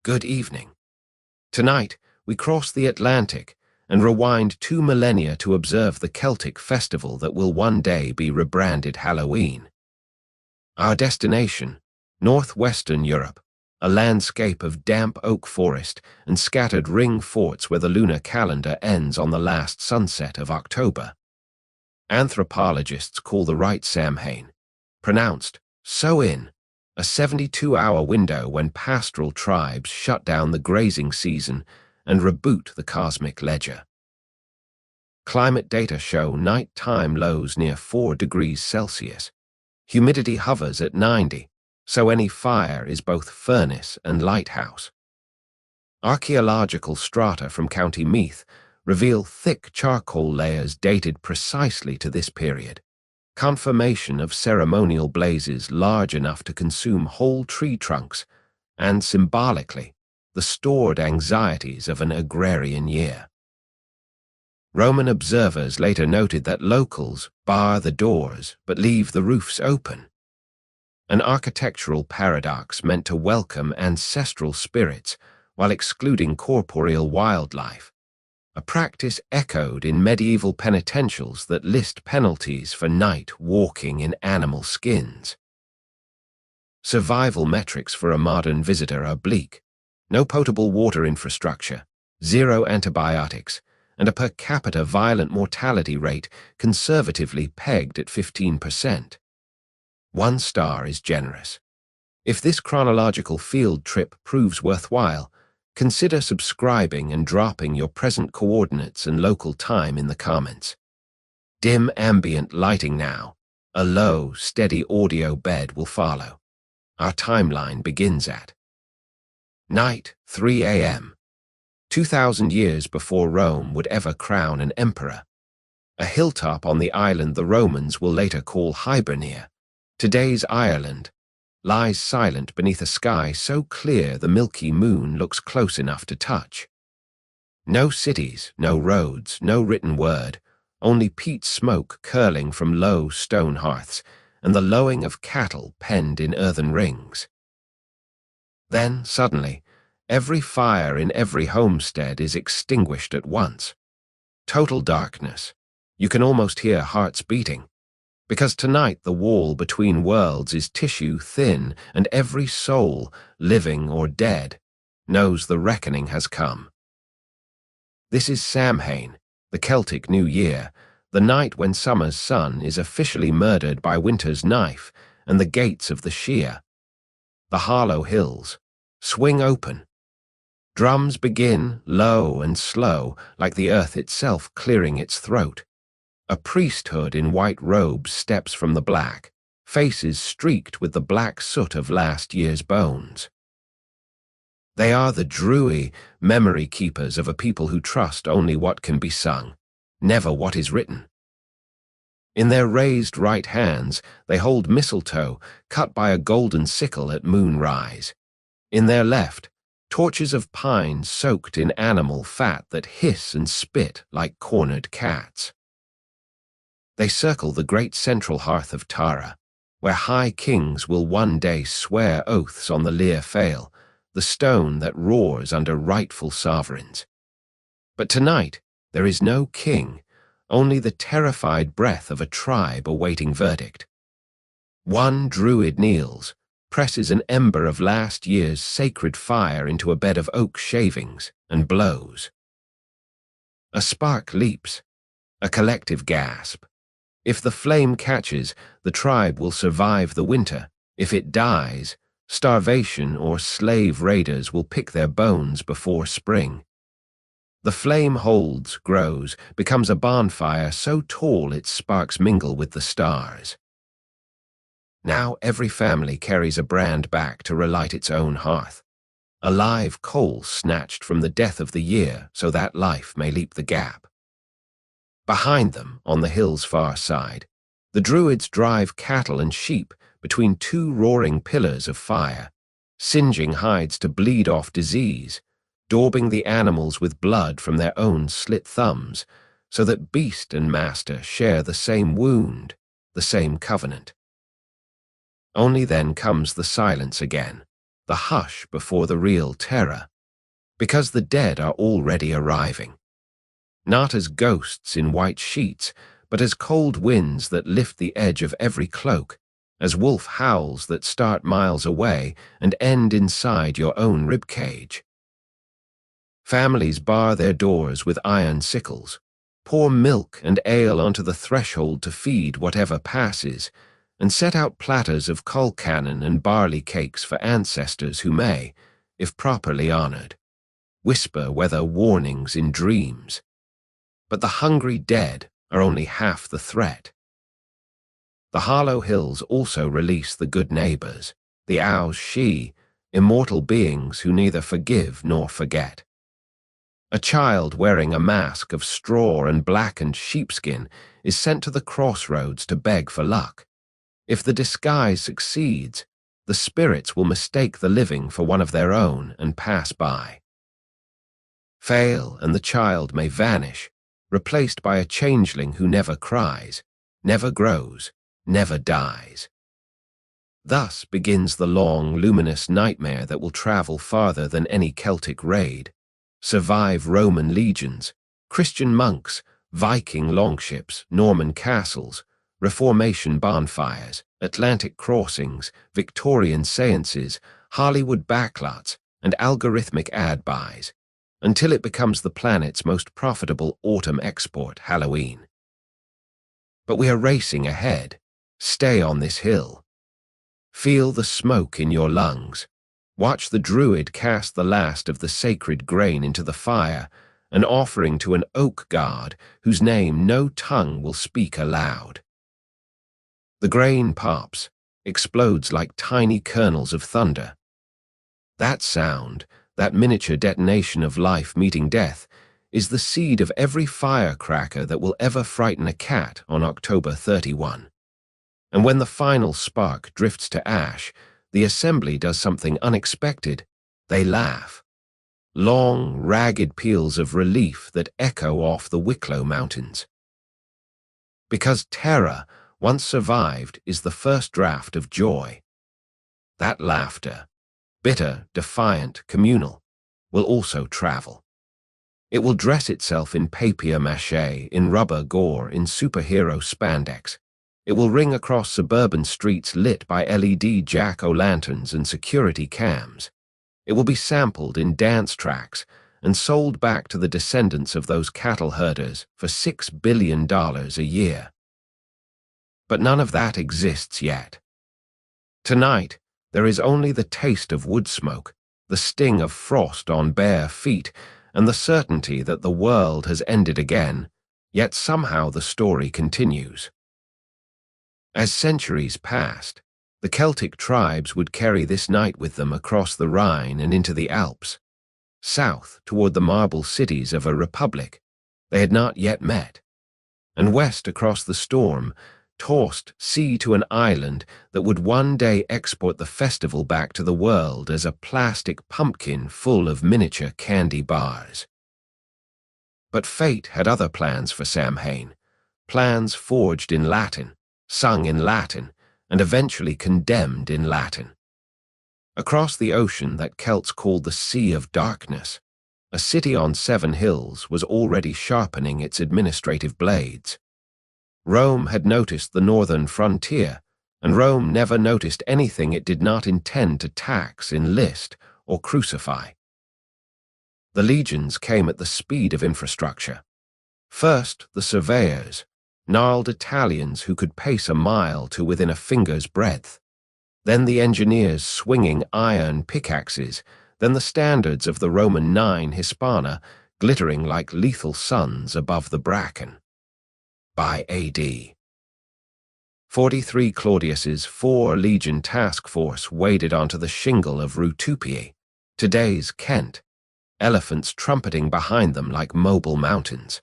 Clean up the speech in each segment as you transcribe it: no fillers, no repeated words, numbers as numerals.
Good evening. Tonight, we cross the Atlantic and rewind 2 millennia to observe the Celtic festival that will one day be rebranded Halloween. Our destination, northwestern Europe, a landscape of damp oak forest and scattered ring forts where the lunar calendar ends on the last sunset of October. Anthropologists call the rite Samhain, pronounced so-in, a 72-hour window when pastoral tribes shut down the grazing season and reboot the cosmic ledger. Climate data show nighttime lows near 4 degrees Celsius. Humidity hovers at 90, so any fire is both furnace and lighthouse. Archaeological strata from County Meath reveal thick charcoal layers dated precisely to this period, confirmation of ceremonial blazes large enough to consume whole tree trunks, and symbolically, the stored anxieties of an agrarian year. Roman observers later noted that locals bar the doors but leave the roofs open, an architectural paradox meant to welcome ancestral spirits while excluding corporeal wildlife, a practice echoed in medieval penitentials that list penalties for night walking in animal skins. Survival metrics for a modern visitor are bleak. No potable water infrastructure, 0 antibiotics, and a per capita violent mortality rate conservatively pegged at 15%. 1 star is generous. If this chronological field trip proves worthwhile, consider subscribing and dropping your present coordinates and local time in the comments. Dim ambient lighting now. A low, steady audio bed will follow. Our timeline begins at night, 3 a.m. 2,000 years before Rome would ever crown an emperor. A hilltop on the island the Romans will later call Hibernia, today's Ireland, lies silent beneath a sky so clear the milky moon looks close enough to touch. No cities, no roads, no written word, only peat smoke curling from low stone hearths and the lowing of cattle penned in earthen rings. Then, suddenly, every fire in every homestead is extinguished at once. Total darkness. You can almost hear hearts beating. Because tonight the wall between worlds is tissue thin and every soul, living or dead, knows the reckoning has come. This is Samhain, the Celtic New Year, the night when summer's sun is officially murdered by winter's knife and the gates of the Shire. The Hallow hills swing open. Drums begin, low and slow, like the earth itself clearing its throat. A priesthood in white robes steps from the black, faces streaked with the black soot of last year's bones. They are the Druid memory keepers of a people who trust only what can be sung, never what is written. In their raised right hands, they hold mistletoe cut by a golden sickle at moonrise. In their left, torches of pine soaked in animal fat that hiss and spit like cornered cats. They circle the great central hearth of Tara, where high kings will one day swear oaths on the Lir Fail, the stone that roars under rightful sovereigns. But tonight there is no king, only the terrified breath of a tribe awaiting verdict. One druid kneels, presses an ember of last year's sacred fire into a bed of oak shavings, and blows. A spark leaps, a collective gasp. If the flame catches, the tribe will survive the winter. If it dies, starvation or slave raiders will pick their bones before spring. The flame holds, grows, becomes a bonfire so tall its sparks mingle with the stars. Now every family carries a brand back to relight its own hearth, a live coal snatched from the death of the year so that life may leap the gap. Behind them, on the hill's far side, the Druids drive cattle and sheep between 2 roaring pillars of fire, singeing hides to bleed off disease, daubing the animals with blood from their own slit thumbs, so that beast and master share the same wound, the same covenant. Only then comes the silence again, the hush before the real terror, because the dead are already arriving. Not as ghosts in white sheets, but as cold winds that lift the edge of every cloak, as wolf howls that start miles away and end inside your own ribcage. Families bar their doors with iron sickles, pour milk and ale onto the threshold to feed whatever passes, and set out platters of colcannon and barley cakes for ancestors who may, if properly honored, whisper weather warnings in dreams. But the hungry dead are only half the threat. The Hallow hills also release the good neighbors, the owls she, immortal beings who neither forgive nor forget. A child wearing a mask of straw and blackened sheepskin is sent to the crossroads to beg for luck. If the disguise succeeds, the spirits will mistake the living for one of their own and pass by. Fail, and the child may vanish, replaced by a changeling who never cries, never grows, never dies. Thus begins the long, luminous nightmare that will travel farther than any Celtic raid, survive Roman legions, Christian monks, Viking longships, Norman castles, Reformation bonfires, Atlantic crossings, Victorian seances, Hollywood backlots, and algorithmic ad buys, until it becomes the planet's most profitable autumn export, Halloween. But we are racing ahead. Stay on this hill. Feel the smoke in your lungs. Watch the druid cast the last of the sacred grain into the fire, an offering to an oak god whose name no tongue will speak aloud. The grain pops, explodes like tiny kernels of thunder. That sound, that miniature detonation of life meeting death, is the seed of every firecracker that will ever frighten a cat on October 31. And when the final spark drifts to ash, the assembly does something unexpected. They laugh. Long, ragged peals of relief that echo off the Wicklow Mountains. Because terror, once survived, is the first draft of joy. That laughter, bitter, defiant, communal, will also travel. It will dress itself in papier-mâché, in rubber gore, in superhero spandex. It will ring across suburban streets lit by LED jack-o'-lanterns and security cams. It will be sampled in dance tracks and sold back to the descendants of those cattle herders for $6 billion a year. But none of that exists yet. Tonight, there is only the taste of wood smoke, the sting of frost on bare feet, and the certainty that the world has ended again, yet somehow the story continues. As centuries passed, the Celtic tribes would carry this night with them across the Rhine and into the Alps, south toward the marble cities of a republic they had not yet met, and west across the storm, tossed sea to an island that would one day export the festival back to the world as a plastic pumpkin full of miniature candy bars. But fate had other plans for Samhain, plans forged in Latin, sung in Latin, and eventually condemned in Latin. Across the ocean that Celts called the Sea of Darkness, a city on 7 hills was already sharpening its administrative blades. Rome had noticed the northern frontier, and Rome never noticed anything it did not intend to tax, enlist, or crucify. The legions came at the speed of infrastructure. First, the surveyors, gnarled Italians who could pace a mile to within a finger's breadth. Then the engineers swinging iron pickaxes, then the standards of the Roman 9 Hispana glittering like lethal suns above the bracken. By A.D. 43 Claudius's 4-legion task force waded onto the shingle of Rutupii, today's Kent, elephants trumpeting behind them like mobile mountains.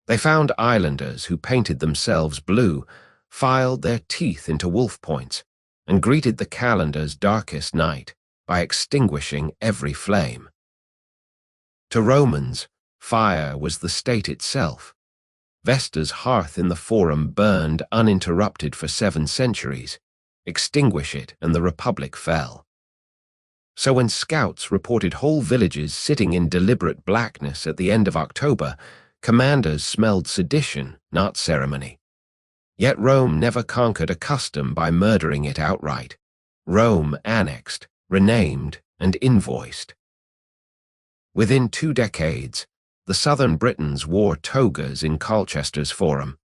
They found islanders who painted themselves blue, filed their teeth into wolf points, and greeted the calendar's darkest night by extinguishing every flame. To Romans, fire was the state itself. Vesta's hearth in the Forum burned uninterrupted for 7 centuries. Extinguish it, and the Republic fell. So when scouts reported whole villages sitting in deliberate blackness at the end of October, commanders smelled sedition, not ceremony. Yet Rome never conquered a custom by murdering it outright. Rome annexed, renamed, and invoiced. Within 2 decades, the southern Britons wore togas in Colchester's Forum,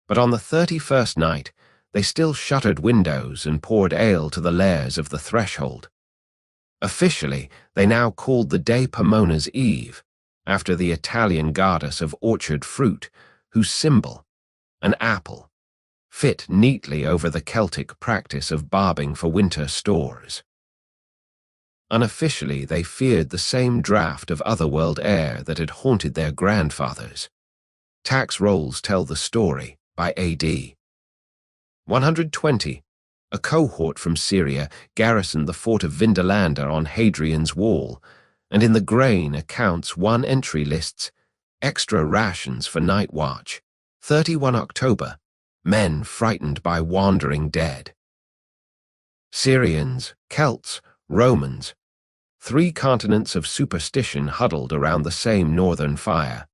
but on the 31st night, they still shuttered windows and poured ale to the lairs of the threshold. Officially, they now called the day Pomona's Eve, after the Italian goddess of orchard fruit, whose symbol, an apple, fit neatly over the Celtic practice of barbing for winter stores. Unofficially, they feared the same draught of otherworld air that had haunted their grandfathers. Tax rolls tell the story by A.D. 120. A cohort from Syria garrisoned the fort of Vindolanda on Hadrian's Wall, and in the grain accounts one entry lists extra rations for night watch, 31 October, men frightened by wandering dead. Syrians, Celts, Romans, 3 continents of superstition huddled around the same northern fire.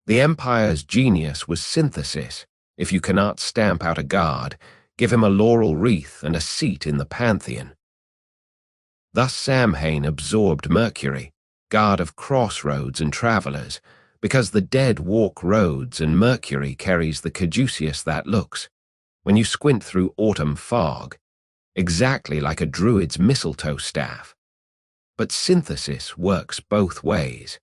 The empire's genius was synthesis. If you cannot stamp out a god, give him a laurel wreath and a seat in the pantheon. Thus Samhain absorbed Mercury, god of crossroads and travelers, because the dead walk roads and Mercury carries the caduceus that looks, when you squint through autumn fog, exactly like a druid's mistletoe staff. But synthesis works both ways.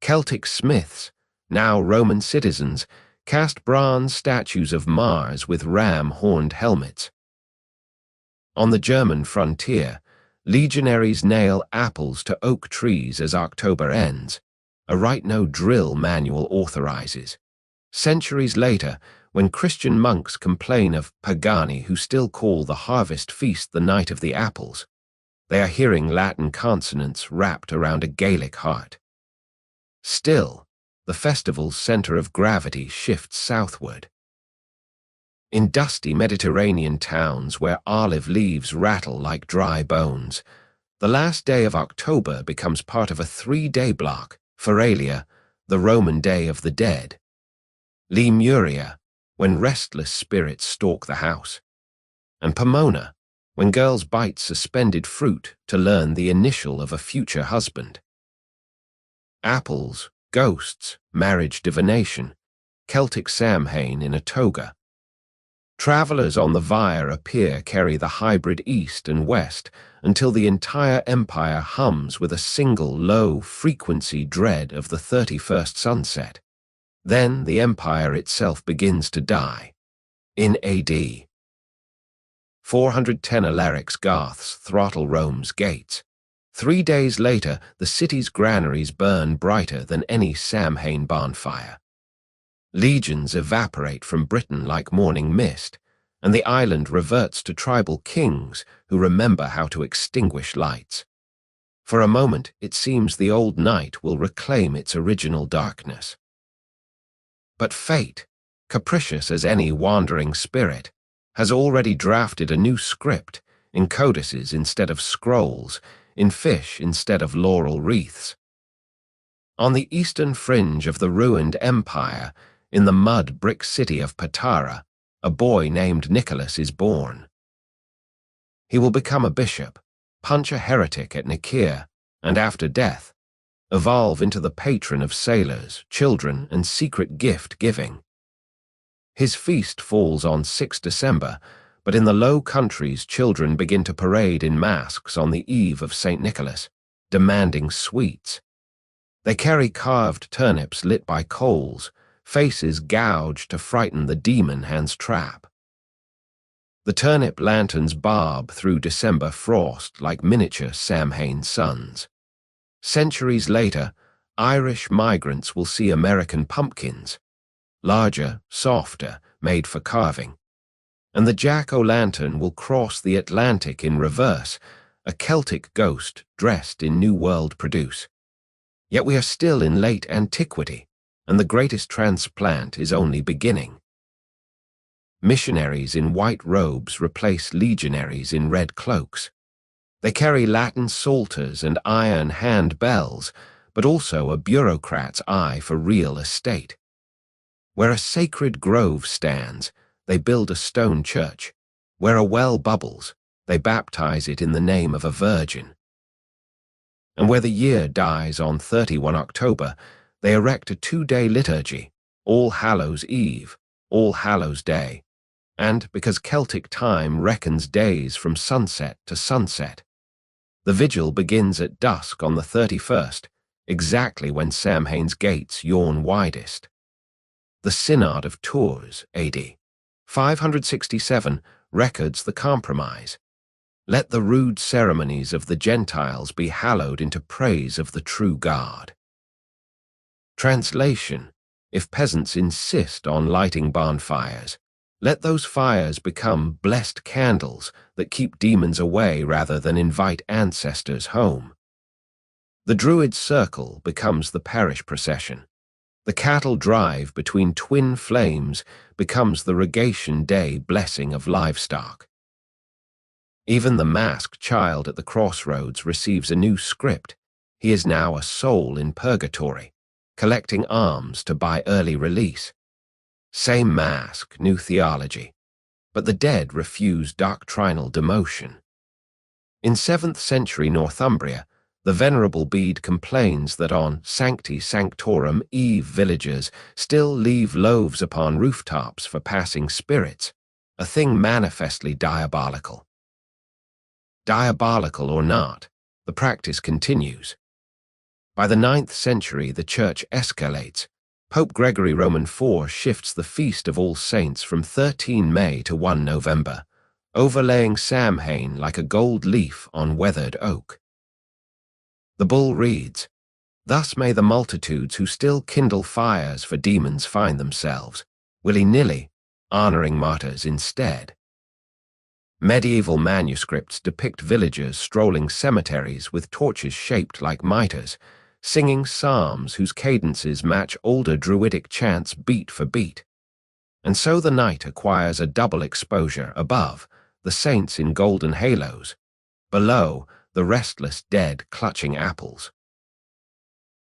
Celtic smiths, now Roman citizens, cast bronze statues of Mars with ram-horned helmets. On the German frontier, legionaries nail apples to oak trees as October ends, a rite no drill manual authorizes. Centuries later, when Christian monks complain of pagani who still call the harvest feast the night of the apples, they are hearing Latin consonants wrapped around a Gaelic heart. Still, the festival's center of gravity shifts southward. In dusty Mediterranean towns where olive leaves rattle like dry bones, the last day of October becomes part of a 3-day block, Feralia, the Roman Day of the Dead. Lemuria, when restless spirits stalk the house. And Pomona, when girls bite suspended fruit to learn the initial of a future husband. Apples, ghosts, marriage divination, Celtic Samhain in a toga. Travelers on the Vire appear carry the hybrid east and west until the entire empire hums with a single low-frequency dread of the 31st sunset. Then the empire itself begins to die. In A.D. 410 Alaric's Goths throttle Rome's gates. 3 days later, the city's granaries burn brighter than any Samhain bonfire. Legions evaporate from Britain like morning mist, and the island reverts to tribal kings who remember how to extinguish lights. For a moment, it seems the old night will reclaim its original darkness. But fate, capricious as any wandering spirit, has already drafted a new script, in codices instead of scrolls, in fish instead of laurel wreaths. On the eastern fringe of the ruined empire, in the mud brick city of Patara, a boy named Nicholas is born. He will become a bishop, punch a heretic at Nicaea, and after death, evolve into the patron of sailors, children, and secret gift-giving. His feast falls on 6 December, but in the Low Countries children begin to parade in masks on the eve of St. Nicholas, demanding sweets. They carry carved turnips lit by coals, faces gouged to frighten the demon hand's trap. The turnip lanterns barb through December frost like miniature Samhain suns. Centuries later, Irish migrants will see American pumpkins, larger, softer, made for carving. And the jack-o'-lantern will cross the Atlantic in reverse, a Celtic ghost dressed in New World produce. Yet we are still in late antiquity, and the greatest transplant is only beginning. Missionaries in white robes replace legionaries in red cloaks. They carry Latin psalters and iron hand bells, but also a bureaucrat's eye for real estate. Where a sacred grove stands, they build a stone church. Where a well bubbles, they baptize it in the name of a virgin. And where the year dies on 31 October, they erect a 2-day liturgy, All Hallows Eve, All Hallows Day, and because Celtic time reckons days from sunset to sunset, the vigil begins at dusk on the 31st, exactly when Samhain's gates yawn widest. The Synod of Tours, AD 567, records the compromise. Let the rude ceremonies of the Gentiles be hallowed into praise of the true God. Translation: if peasants insist on lighting bonfires, let those fires become blessed candles that keep demons away rather than invite ancestors home. The Druid circle becomes the parish procession. The cattle drive between twin flames becomes the Regation Day blessing of livestock. Even the masked child at the crossroads receives a new script. He is now a soul in purgatory, collecting alms to buy early release. Same mask, new theology, but the dead refuse doctrinal demotion. In 7th century Northumbria, the Venerable Bede complains that on Sancti Sanctorum Eve villagers still leave loaves upon rooftops for passing spirits, a thing manifestly diabolical. Diabolical or not, the practice continues. By the 9th century, the Church escalates. Pope Gregory Roman IV shifts the Feast of All Saints from 13 May to 1 November, overlaying Samhain like a gold leaf on weathered oak. The bull reads, "Thus may the multitudes who still kindle fires for demons find themselves, willy-nilly, honoring martyrs instead." Medieval manuscripts depict villagers strolling cemeteries with torches shaped like mitres, singing psalms whose cadences match older Druidic chants beat for beat. And so the night acquires a double exposure: above, the saints in golden halos; below, the restless dead clutching apples.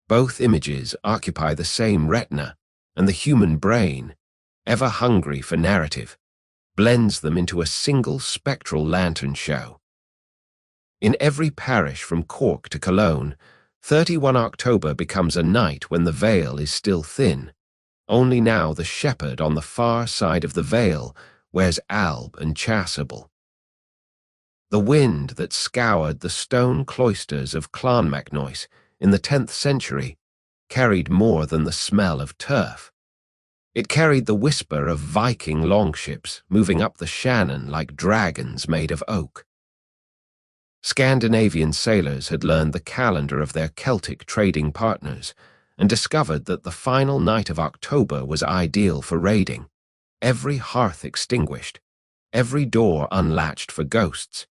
Both images occupy the same retina, and the human brain, ever hungry for narrative, blends them into a single spectral lantern show. In every parish from Cork to Cologne, 31 October becomes a night when the veil is still thin. Only now the shepherd on the far side of the veil wears alb and chasuble. The wind that scoured the stone cloisters of Clonmacnoise in the 10th century carried more than the smell of turf. It carried the whisper of Viking longships moving up the Shannon like dragons made of oak. Scandinavian sailors had learned the calendar of their Celtic trading partners and discovered that the final night of October was ideal for raiding. Every hearth extinguished, every door unlatched for ghosts,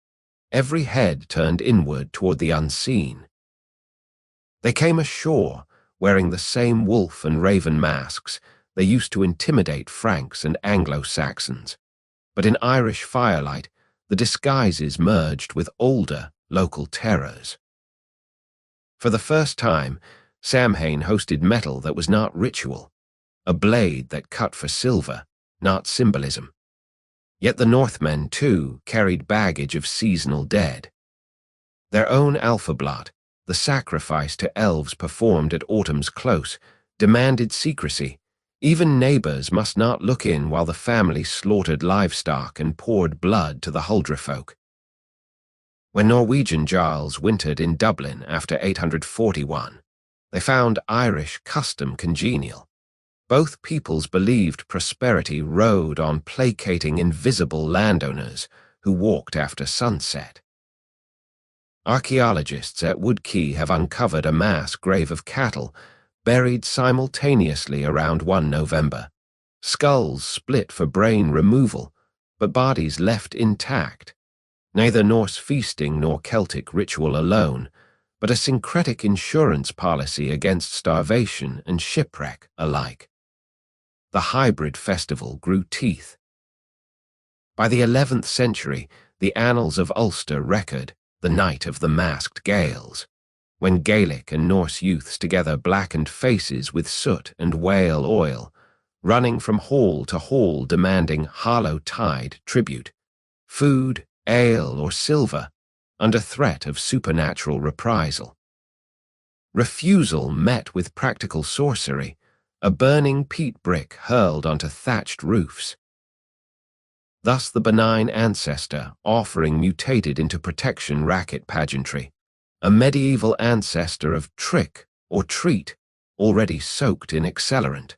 every head turned inward toward the unseen. They came ashore, wearing the same wolf and raven masks they used to intimidate Franks and Anglo-Saxons. But in Irish firelight, the disguises merged with older local terrors. For the first time, Samhain hosted metal that was not ritual, a blade that cut for silver, not symbolism. Yet the Northmen, too, carried baggage of seasonal dead. Their own alphablot, the sacrifice to elves performed at autumn's close, demanded secrecy. Even neighbors must not look in while the family slaughtered livestock and poured blood to the huldrefolk. When Norwegian jarls wintered in Dublin after 841, they found Irish custom congenial. Both peoples believed prosperity rode on placating invisible landowners who walked after sunset. Archaeologists at Woodkey have uncovered a mass grave of cattle buried simultaneously around 1 November. Skulls split for brain removal, but bodies left intact. Neither Norse feasting nor Celtic ritual alone, but a syncretic insurance policy against starvation and shipwreck alike. The hybrid festival grew teeth. By the 11th century, the annals of Ulster record the night of the masked gales, when Gaelic and Norse youths together blackened faces with soot and whale oil, running from hall to hall demanding Hallow tide tribute, food, ale, or silver, under threat of supernatural reprisal. Refusal met with practical sorcery, a burning peat brick hurled onto thatched roofs. Thus the benign ancestor offering mutated into protection racket pageantry, a medieval ancestor of trick or treat already soaked in accelerant.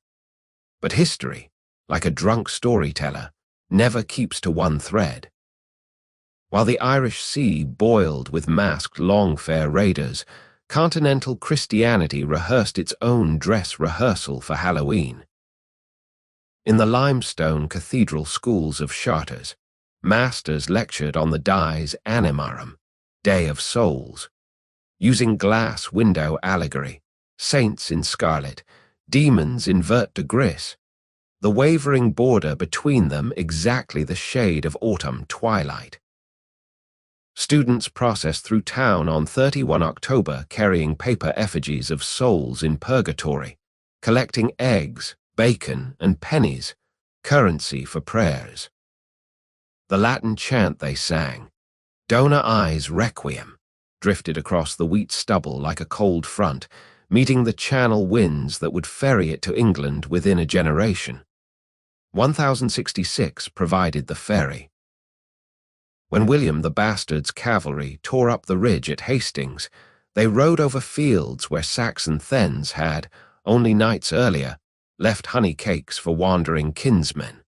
But history, like a drunk storyteller, never keeps to one thread. While the Irish Sea boiled with masked longfare raiders, continental Christianity rehearsed its own dress rehearsal for Halloween. In the limestone cathedral schools of Chartres, masters lectured on the dies animarum, Day of Souls, using glass window allegory, saints in scarlet, demons in vert de gris, the wavering border between them exactly the shade of autumn twilight. Students processed through town on 31 October carrying paper effigies of souls in purgatory, collecting eggs, bacon, and pennies, currency for prayers. The Latin chant they sang, Dona Eis Requiem, drifted across the wheat stubble like a cold front, meeting the channel winds that would ferry it to England within a generation. 1066 provided the ferry. When William the Bastard's cavalry tore up the ridge at Hastings, they rode over fields where Saxon thegns had, only nights earlier, left honey cakes for wandering kinsmen.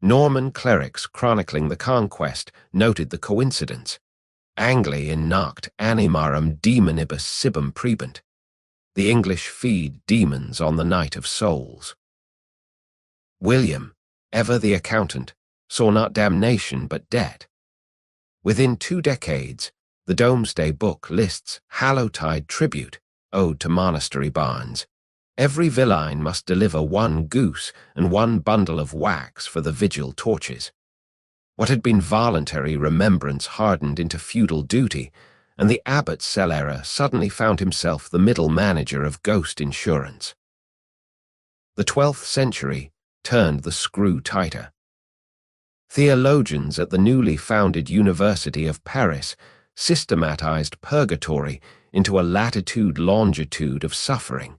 Norman clerics chronicling the conquest noted the coincidence. Angli in noct animarum demonibus cibum prebent. The English feed demons on the night of souls. William, ever the accountant, saw not damnation but debt. Within 2 decades, the Domesday Book lists Hallowtide tribute, owed to monastery barns. Every villein must deliver 1 goose and 1 bundle of wax for the vigil torches. What had been voluntary remembrance hardened into feudal duty, and the abbot's cellarer suddenly found himself the middle manager of ghost insurance. The 12th century turned the screw tighter. Theologians at the newly founded University of Paris systematized purgatory into a latitude-longitude of suffering.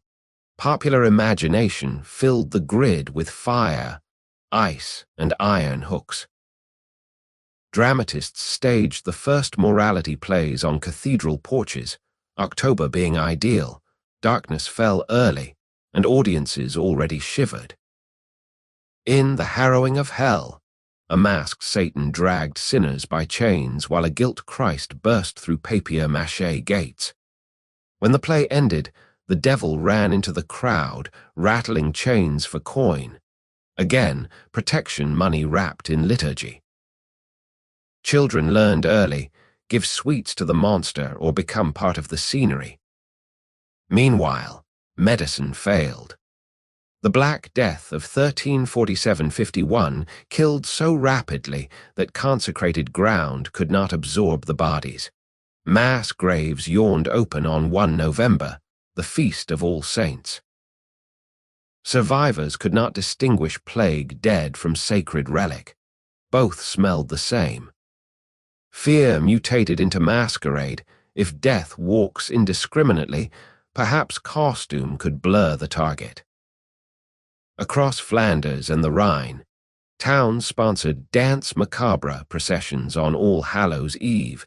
Popular imagination filled the grid with fire, ice, and iron hooks. Dramatists staged the first morality plays on cathedral porches, October being ideal, darkness fell early, and audiences already shivered. In The Harrowing of Hell, a masked Satan dragged sinners by chains while a gilt Christ burst through papier-mâché gates. When the play ended, the devil ran into the crowd, rattling chains for coin. Again, protection money wrapped in liturgy. Children learned early, give sweets to the monster or become part of the scenery. Meanwhile, medicine failed. The Black Death of 1347-51 killed so rapidly that consecrated ground could not absorb the bodies. Mass graves yawned open on 1 November, the feast of All Saints. Survivors could not distinguish plague dead from sacred relic. Both smelled the same. Fear mutated into masquerade. If death walks indiscriminately, perhaps costume could blur the target. Across Flanders and the Rhine, towns sponsored dance macabre processions on All Hallows' Eve,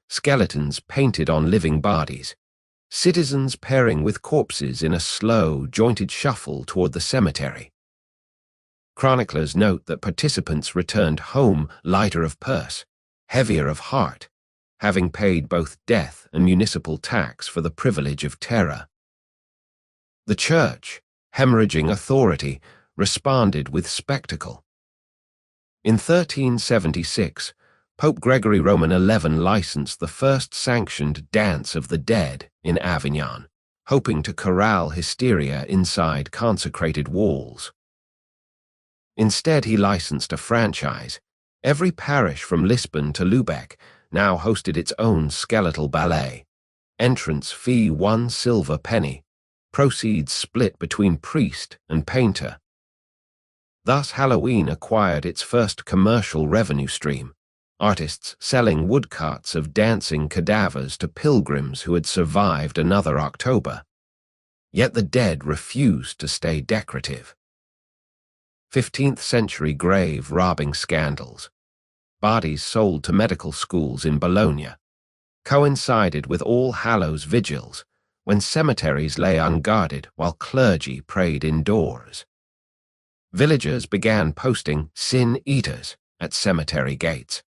skeletons painted on living bodies, citizens pairing with corpses in a slow, jointed shuffle toward the cemetery. Chroniclers note that participants returned home lighter of purse, heavier of heart, having paid both death and municipal tax for the privilege of terror. The Church, hemorrhaging authority, responded with spectacle. In 1376, Pope Gregory Roman XI licensed the first sanctioned Dance of the Dead in Avignon, hoping to corral hysteria inside consecrated walls. Instead, he licensed a franchise, every parish from Lisbon to Lübeck, now hosted its own skeletal ballet. Entrance fee 1 silver penny. Proceeds split between priest and painter. Thus Halloween acquired its first commercial revenue stream, artists selling woodcuts of dancing cadavers to pilgrims who had survived another October. Yet the dead refused to stay decorative. 15th century grave robbing scandals. Bodies sold to medical schools in Bologna coincided with All Hallows vigils, when cemeteries lay unguarded while clergy prayed indoors. Villagers began posting sin eaters at cemetery gates,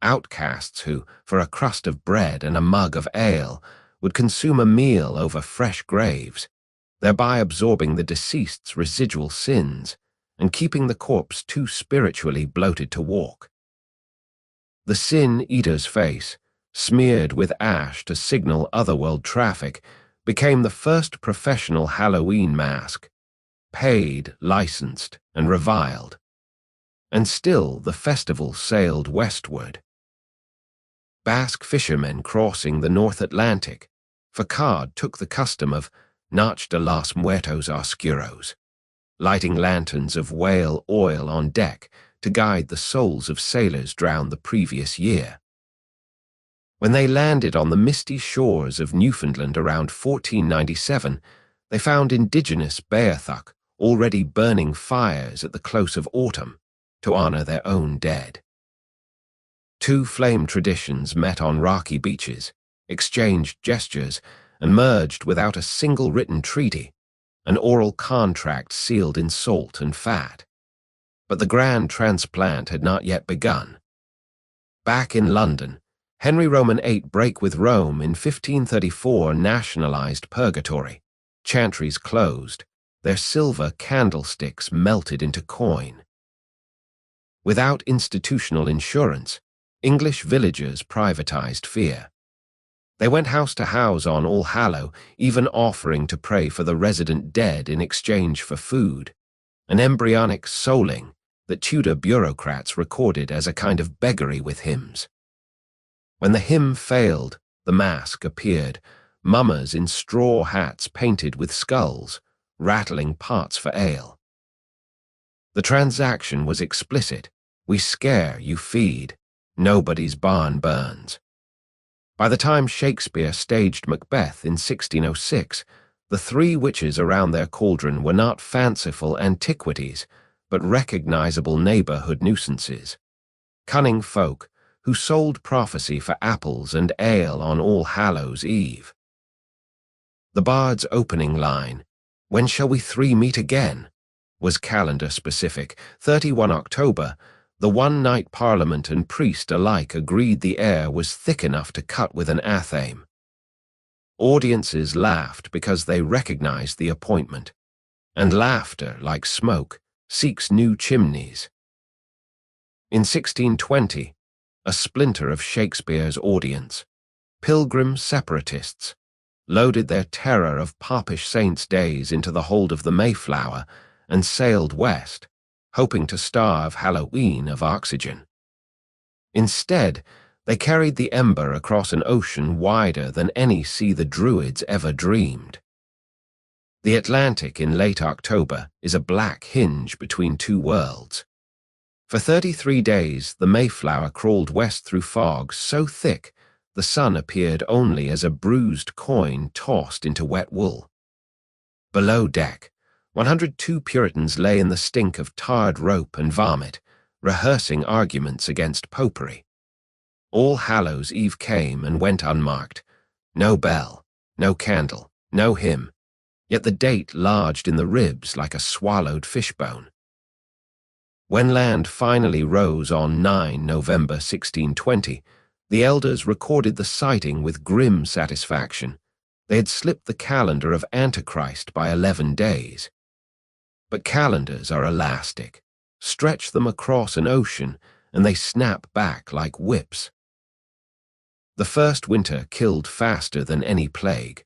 outcasts who, for a crust of bread and a mug of ale, would consume a meal over fresh graves, thereby absorbing the deceased's residual sins and keeping the corpse too spiritually bloated to walk. The sin eater's face, smeared with ash to signal otherworld traffic, became the first professional Halloween mask, paid, licensed, and reviled. And still the festival sailed westward. Basque fishermen crossing the North Atlantic, Facade took the custom of Noche de los Muertos Oscuros, lighting lanterns of whale oil on deck to guide the souls of sailors drowned the previous year. When they landed on the misty shores of Newfoundland around 1497, they found indigenous Bearthuk already burning fires at the close of autumn to honor their own dead. Two flame traditions met on rocky beaches, exchanged gestures, and merged without a single written treaty, an oral contract sealed in salt and fat. But the grand transplant had not yet begun. Back in London, Henry Roman VIII break with Rome in 1534 nationalized purgatory, chantries closed, their silver candlesticks melted into coin. Without institutional insurance, English villagers privatized fear. They went house to house on All Hallow, even offering to pray for the resident dead in exchange for food, an embryonic souling that Tudor bureaucrats recorded as a kind of beggary with hymns. When the hymn failed, the mask appeared, mummers in straw hats painted with skulls, rattling pots for ale. The transaction was explicit. We scare, you feed. Nobody's barn burns. By the time Shakespeare staged Macbeth in 1606, the three witches around their cauldron were not fanciful antiquities, but recognizable neighborhood nuisances. Cunning folk who sold prophecy for apples and ale on All Hallows' Eve. The bard's opening line, "When shall we three meet again?" was calendar-specific. 31 October, the one-night parliament and priest alike agreed the air was thick enough to cut with an athame. Audiences laughed because they recognized the appointment, and laughter, like smoke, seeks new chimneys. In 1620, a splinter of Shakespeare's audience, pilgrim separatists, loaded their terror of popish saints' days into the hold of the Mayflower and sailed west, hoping to starve Halloween of oxygen. Instead, they carried the ember across an ocean wider than any sea the Druids ever dreamed. The Atlantic in late October is a black hinge between two worlds. For 33 days, the Mayflower crawled west through fog so thick the sun appeared only as a bruised coin tossed into wet wool. Below deck, 102 Puritans lay in the stink of tarred rope and vomit, rehearsing arguments against popery. All Hallows' Eve came and went unmarked. No bell, no candle, no hymn, yet the date lodged in the ribs like a swallowed fishbone. When land finally rose on 9 November 1620, the elders recorded the sighting with grim satisfaction. They had slipped the calendar of Antichrist by 11 days. But calendars are elastic. Stretch them across an ocean, and they snap back like whips. The first winter killed faster than any plague.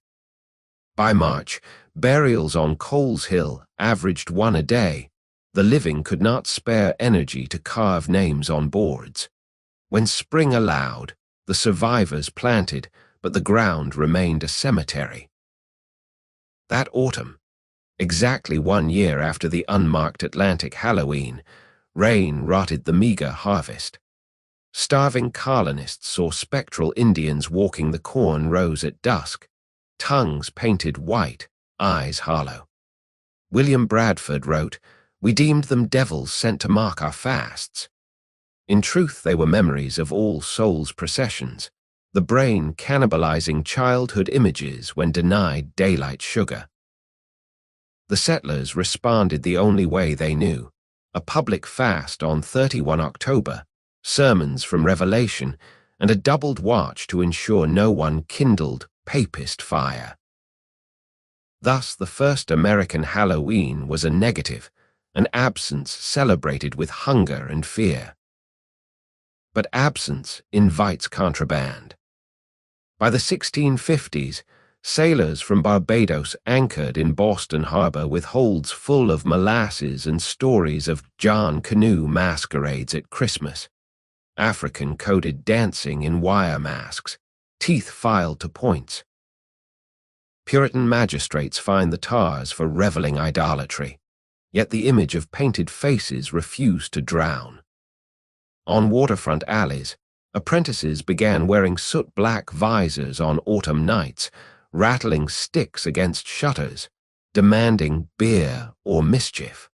By March, burials on Coles Hill averaged one a day. The living could not spare energy to carve names on boards. When spring allowed, the survivors planted, but the ground remained a cemetery. That autumn, exactly 1 year after the unmarked Atlantic Halloween, rain rotted the meager harvest. Starving colonists saw spectral Indians walking the corn rows at dusk, tongues painted white, eyes hollow. William Bradford wrote, "We deemed them devils sent to mark our fasts." In truth, they were memories of All Souls processions, the brain cannibalizing childhood images when denied daylight sugar. The settlers responded the only way they knew, a public fast on 31 October, sermons from Revelation, and a doubled watch to ensure no one kindled papist fire. Thus, the first American Halloween was a negative, an absence celebrated with hunger and fear. But absence invites contraband. By the 1650s, sailors from Barbados anchored in Boston Harbor with holds full of molasses and stories of John Canoe masquerades at Christmas, African-coded dancing in wire masks, teeth filed to points. Puritan magistrates fined the tars for reveling idolatry, yet the image of painted faces refused to drown. On waterfront alleys, apprentices began wearing soot-black visors on autumn nights, rattling sticks against shutters, demanding beer or mischief.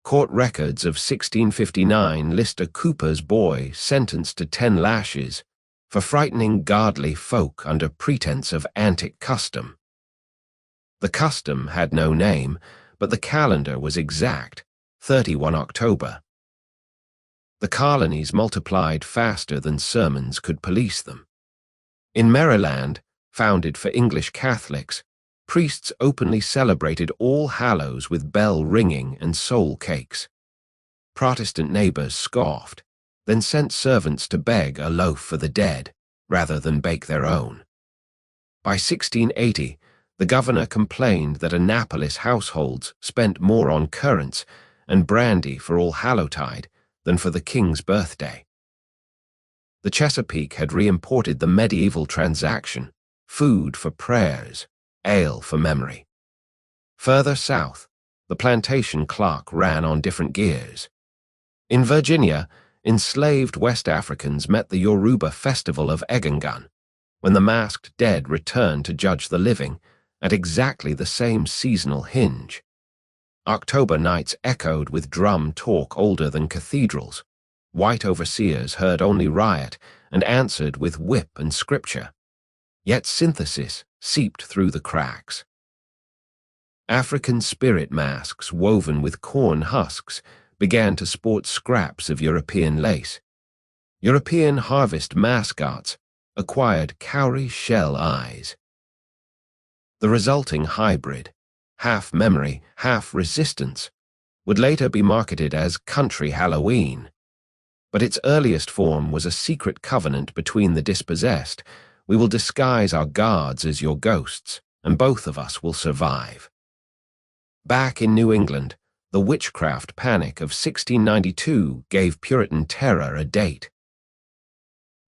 Court records of 1659 list a cooper's boy sentenced to 10 lashes for frightening godly folk under pretense of antic custom. The custom had no name, but the calendar was exact, 31 October. The colonies multiplied faster than sermons could police them. In Maryland, founded for English Catholics, priests openly celebrated All Hallows with bell ringing and soul cakes. Protestant neighbors scoffed, then sent servants to beg a loaf for the dead, rather than bake their own. By 1680, the governor complained that Annapolis households spent more on currants and brandy for All Hallowtide than for the king's birthday. The Chesapeake had reimported the medieval transaction, food for prayers, ale for memory. Further south, the plantation clock ran on different gears. In Virginia, enslaved West Africans met the Yoruba festival of Egungun, when the masked dead returned to judge the living, at exactly the same seasonal hinge. October nights echoed with drum talk older than cathedrals. White overseers heard only riot and answered with whip and scripture. Yet synthesis seeped through the cracks. African spirit masks woven with corn husks began to sport scraps of European lace. European harvest mascots acquired cowrie shell eyes. The resulting hybrid, half memory, half resistance, would later be marketed as Country Halloween. But its earliest form was a secret covenant between the dispossessed. We will disguise our gods as your ghosts, and both of us will survive. Back in New England, the witchcraft panic of 1692 gave Puritan terror a date.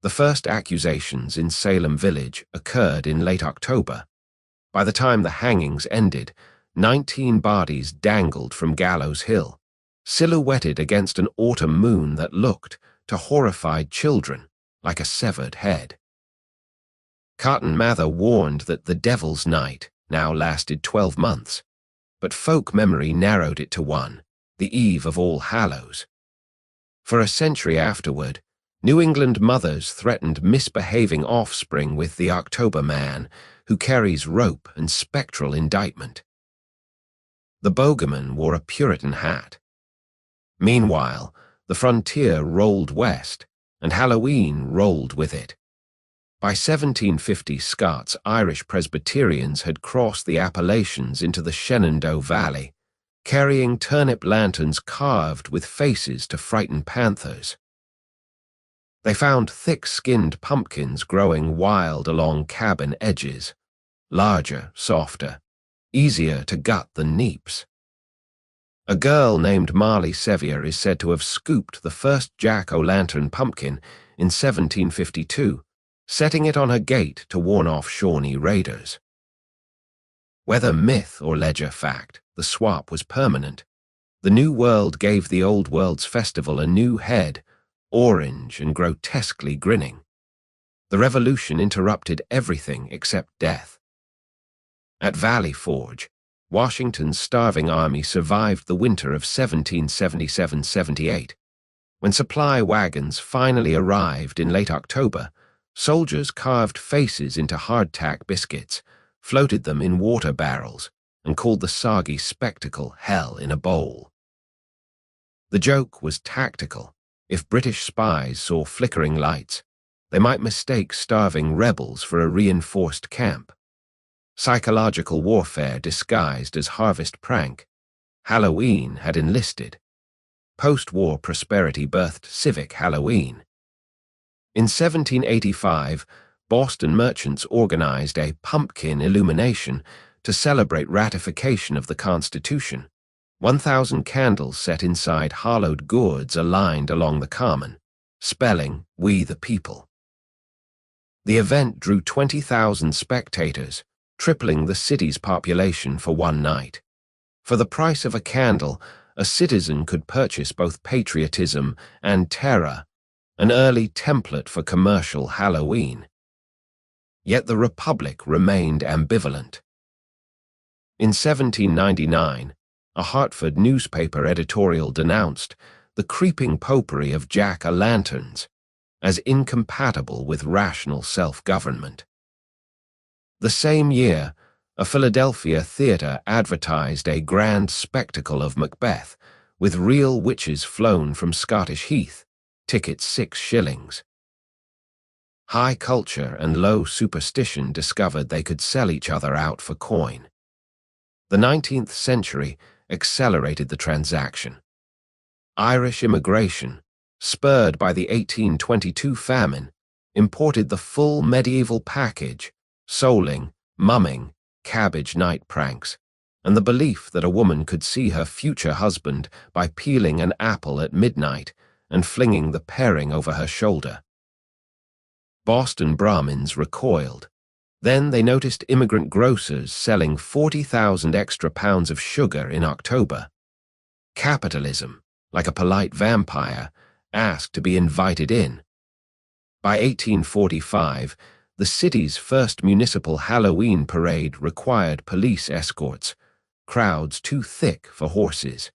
The first accusations in Salem Village occurred in late October. By the time the hangings ended, 19 bodies dangled from Gallows Hill, silhouetted against an autumn moon that looked, to horrified children, like a severed head. Cotton Mather warned that the Devil's Night now lasted 12 months, but folk memory narrowed it to one, the eve of All Hallows. For a century afterward, New England mothers threatened misbehaving offspring with the October man, who carries rope and spectral indictment. The bogeyman wore a Puritan hat. Meanwhile, the frontier rolled west, and Halloween rolled with it. By 1750, Scots-Irish Presbyterians had crossed the Appalachians into the Shenandoah Valley, carrying turnip lanterns carved with faces to frighten panthers. They found thick-skinned pumpkins growing wild along cabin edges, larger, softer, easier to gut than neeps. A girl named Marley Sevier is said to have scooped the first jack-o'-lantern pumpkin in 1752, setting it on her gate to warn off Shawnee raiders. Whether myth or ledger fact, the swap was permanent. The New World gave the Old World's festival a new head, orange and grotesquely grinning. The revolution interrupted everything except death. At Valley Forge, Washington's starving army survived the winter of 1777-78. When supply wagons finally arrived in late October, soldiers carved faces into hardtack biscuits, floated them in water barrels, and called the soggy spectacle hell in a bowl. The joke was tactical. If British spies saw flickering lights, they might mistake starving rebels for a reinforced camp. Psychological warfare disguised as harvest prank. Halloween had enlisted. Post-war prosperity birthed civic Halloween. In 1785, Boston merchants organized a pumpkin illumination to celebrate ratification of the Constitution. 1,000 candles set inside hollowed gourds aligned along the common, spelling, "We the People." The event drew 20,000 spectators, tripling the city's population for one night. For the price of a candle, a citizen could purchase both patriotism and terror, an early template for commercial Halloween. Yet the Republic remained ambivalent. In 1799, a Hartford newspaper editorial denounced the creeping popery of jack-o'-lanterns as incompatible with rational self-government. The same year, a Philadelphia theater advertised a grand spectacle of Macbeth, with real witches flown from Scottish Heath, tickets 6 shillings. High culture and low superstition discovered they could sell each other out for coin. The 19th century accelerated the transaction. Irish immigration, spurred by the 1822 famine, imported the full medieval package: souling, mumming, cabbage night pranks, and the belief that a woman could see her future husband by peeling an apple at midnight and flinging the paring over her shoulder. Boston Brahmins recoiled. Then they noticed immigrant grocers selling 40,000 extra pounds of sugar in October. Capitalism, like a polite vampire, asked to be invited in. By 1845, the city's first municipal Halloween parade required police escorts, crowds too thick for horses.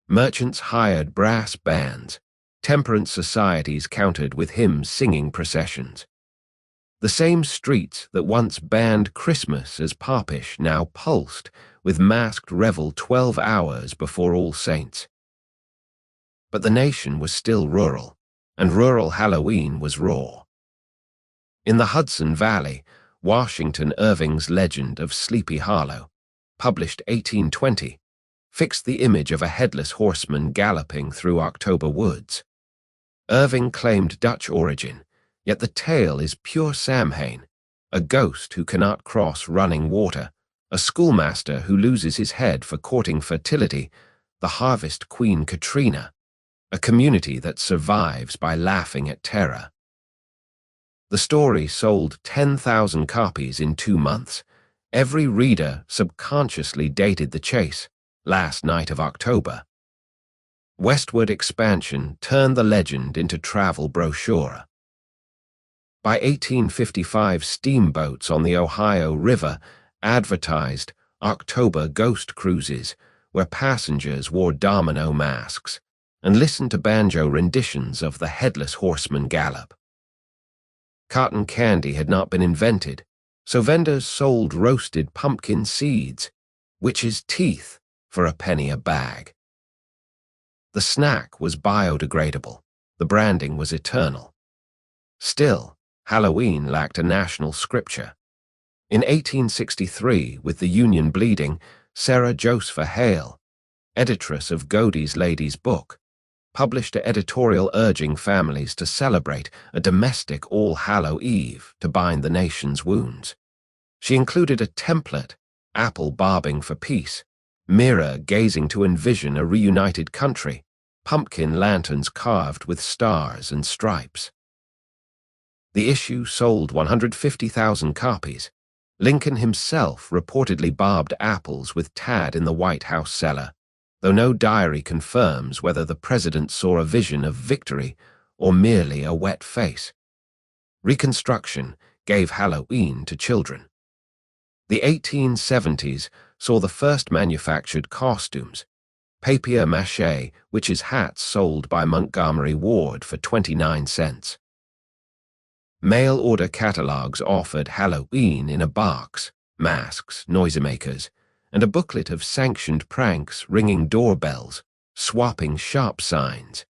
Merchants hired brass bands. Temperance societies countered with hymn-singing processions. The same streets that once banned Christmas as popish now pulsed with masked revel 12 hours before All Saints. But the nation was still rural, and rural Halloween was raw. In the Hudson Valley, Washington Irving's legend of Sleepy Hollow, published 1820, fixed the image of a headless horseman galloping through October woods. Irving claimed Dutch origin, yet the tale is pure Samhain, a ghost who cannot cross running water, a schoolmaster who loses his head for courting fertility, the harvest queen Katrina, a community that survives by laughing at terror. The story sold 10,000 copies in 2 months. Every reader subconsciously dated the chase, last night of October. Westward expansion turned the legend into travel brochure. By 1855, steamboats on the Ohio River advertised October ghost cruises, where passengers wore domino masks and listened to banjo renditions of the Headless Horseman gallop. Cotton candy had not been invented, so vendors sold roasted pumpkin seeds, witches' teeth, for a penny a bag. The snack was biodegradable, the branding was eternal. Still, Halloween lacked a national scripture. In 1863, with the Union bleeding, Sarah Josepha Hale, editress of Godey's Lady's Book, published an editorial urging families to celebrate a domestic All-Hallow Eve to bind the nation's wounds. She included a template, apple bobbing for peace, mirror gazing to envision a reunited country, pumpkin lanterns carved with stars and stripes. The issue sold 150,000 copies. Lincoln himself reportedly barbed apples with Tad in the White House cellar, though no diary confirms whether the president saw a vision of victory or merely a wet face. Reconstruction gave Halloween to children. The 1870s saw the first manufactured costumes, papier-mâché, witches' hats sold by Montgomery Ward for 29 cents. Mail-order catalogs offered Halloween in a box, masks, noisemakers, and a booklet of sanctioned pranks, ringing doorbells, swapping shop signs.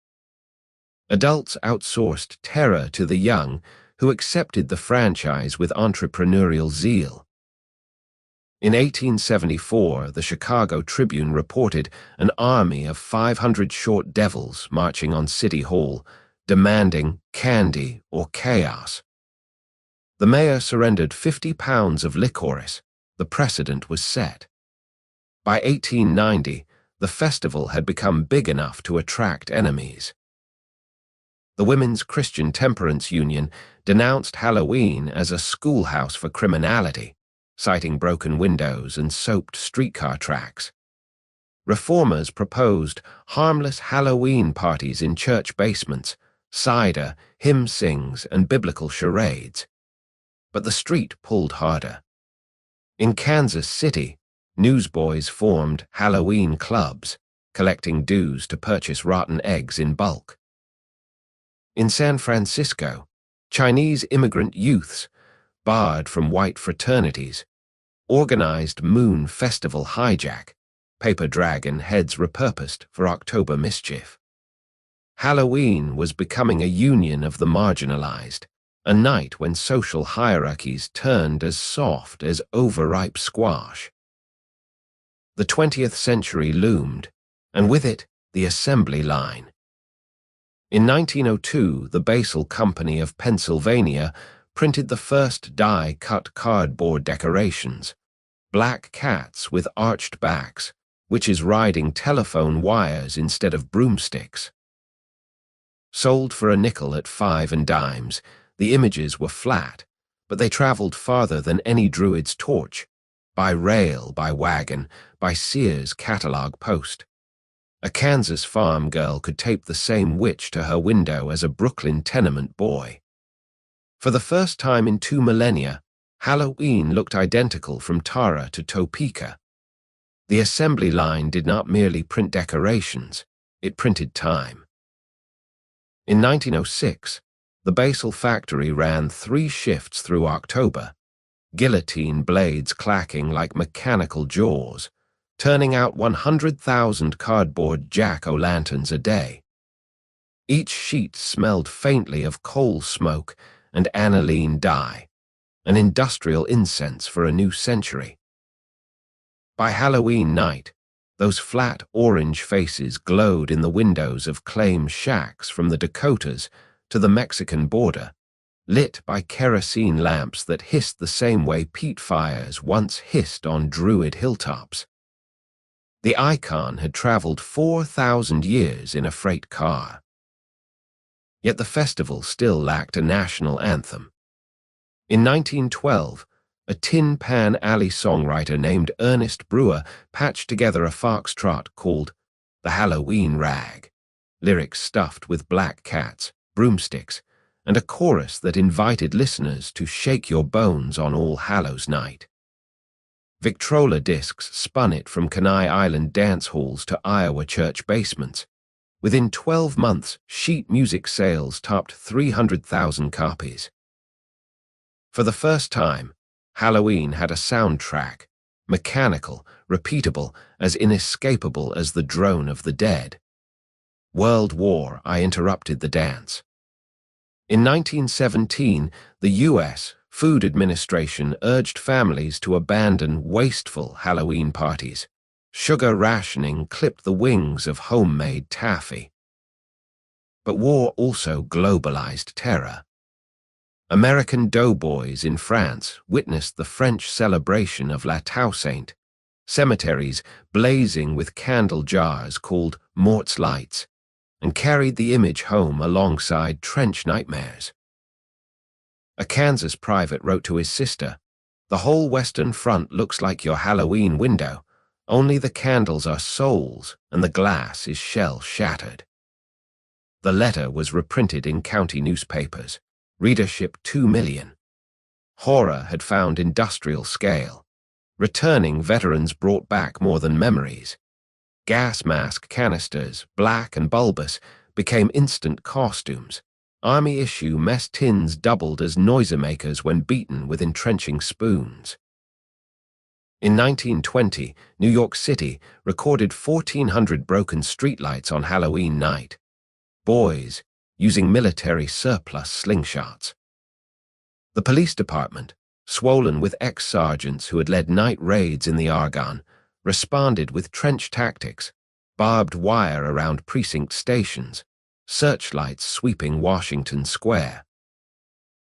Adults outsourced terror to the young, who accepted the franchise with entrepreneurial zeal. In 1874, the Chicago Tribune reported an army of 500 short devils marching on City Hall, demanding candy or chaos. The mayor surrendered 50 pounds of licorice. The precedent was set. By 1890, the festival had become big enough to attract enemies. The Women's Christian Temperance Union denounced Halloween as a schoolhouse for criminality, citing broken windows and soaped streetcar tracks. Reformers proposed harmless Halloween parties in church basements, cider, hymn sings, and biblical charades. But the street pulled harder. In Kansas City, newsboys formed Halloween clubs, collecting dues to purchase rotten eggs in bulk. In San Francisco, Chinese immigrant youths, barred from white fraternities, organized Moon Festival hijack, paper dragon heads repurposed for October mischief. Halloween was becoming a union of the marginalized, a night when social hierarchies turned as soft as overripe squash. The 20th century loomed, and with it, the assembly line. In 1902, the Basel Company of Pennsylvania printed the first die-cut cardboard decorations, black cats with arched backs, witches riding telephone wires instead of broomsticks. Sold for a nickel at 5 and dimes, the images were flat, but they traveled farther than any druid's torch, by rail, by wagon, by Sears catalog post. A Kansas farm girl could tape the same witch to her window as a Brooklyn tenement boy. For the first time in 2 millennia, Halloween looked identical from Tara to Topeka. The assembly line did not merely print decorations, it printed time. In 1906, the Basel factory ran 3 shifts through October, guillotine blades clacking like mechanical jaws, turning out 100,000 cardboard jack-o'-lanterns a day. Each sheet smelled faintly of coal smoke and aniline dye, an industrial incense for a new century. By Halloween night, those flat orange faces glowed in the windows of claim shacks from the Dakotas to the Mexican border, lit by kerosene lamps that hissed the same way peat fires once hissed on Druid hilltops. The icon had traveled 4,000 years in a freight car. Yet the festival still lacked a national anthem. In 1912, a Tin Pan Alley songwriter named Ernest Brewer patched together a foxtrot called The Halloween Rag, lyrics stuffed with black cats, broomsticks, and a chorus that invited listeners to shake your bones on All Hallows Night. Victrola discs spun it from Kenai Island dance halls to Iowa church basements. Within 12 months, sheet music sales topped 300,000 copies. For the first time, Halloween had a soundtrack, mechanical, repeatable, as inescapable as the drone of the dead. World War, I interrupted the dance. In 1917, the U.S. Food Administration urged families to abandon wasteful Halloween parties. Sugar rationing clipped the wings of homemade taffy. But war also globalized terror. American doughboys in France witnessed the French celebration of La Toussaint, cemeteries blazing with candle jars called Mort's lights, and carried the image home alongside trench nightmares. A Kansas private wrote to his sister, "The whole Western Front looks like your Halloween window, only the candles are souls and the glass is shell-shattered." The letter was reprinted in county newspapers, readership 2 million. Horror had found industrial scale. Returning veterans brought back more than memories. Gas mask canisters, black and bulbous, became instant costumes. Army-issue mess tins doubled as noisemakers when beaten with entrenching spoons. In 1920, New York City recorded 1,400 broken streetlights on Halloween night. Boys using military surplus slingshots. The police department, swollen with ex-sergeants who had led night raids in the Argonne, responded with trench tactics, barbed wire around precinct stations, searchlights sweeping Washington Square.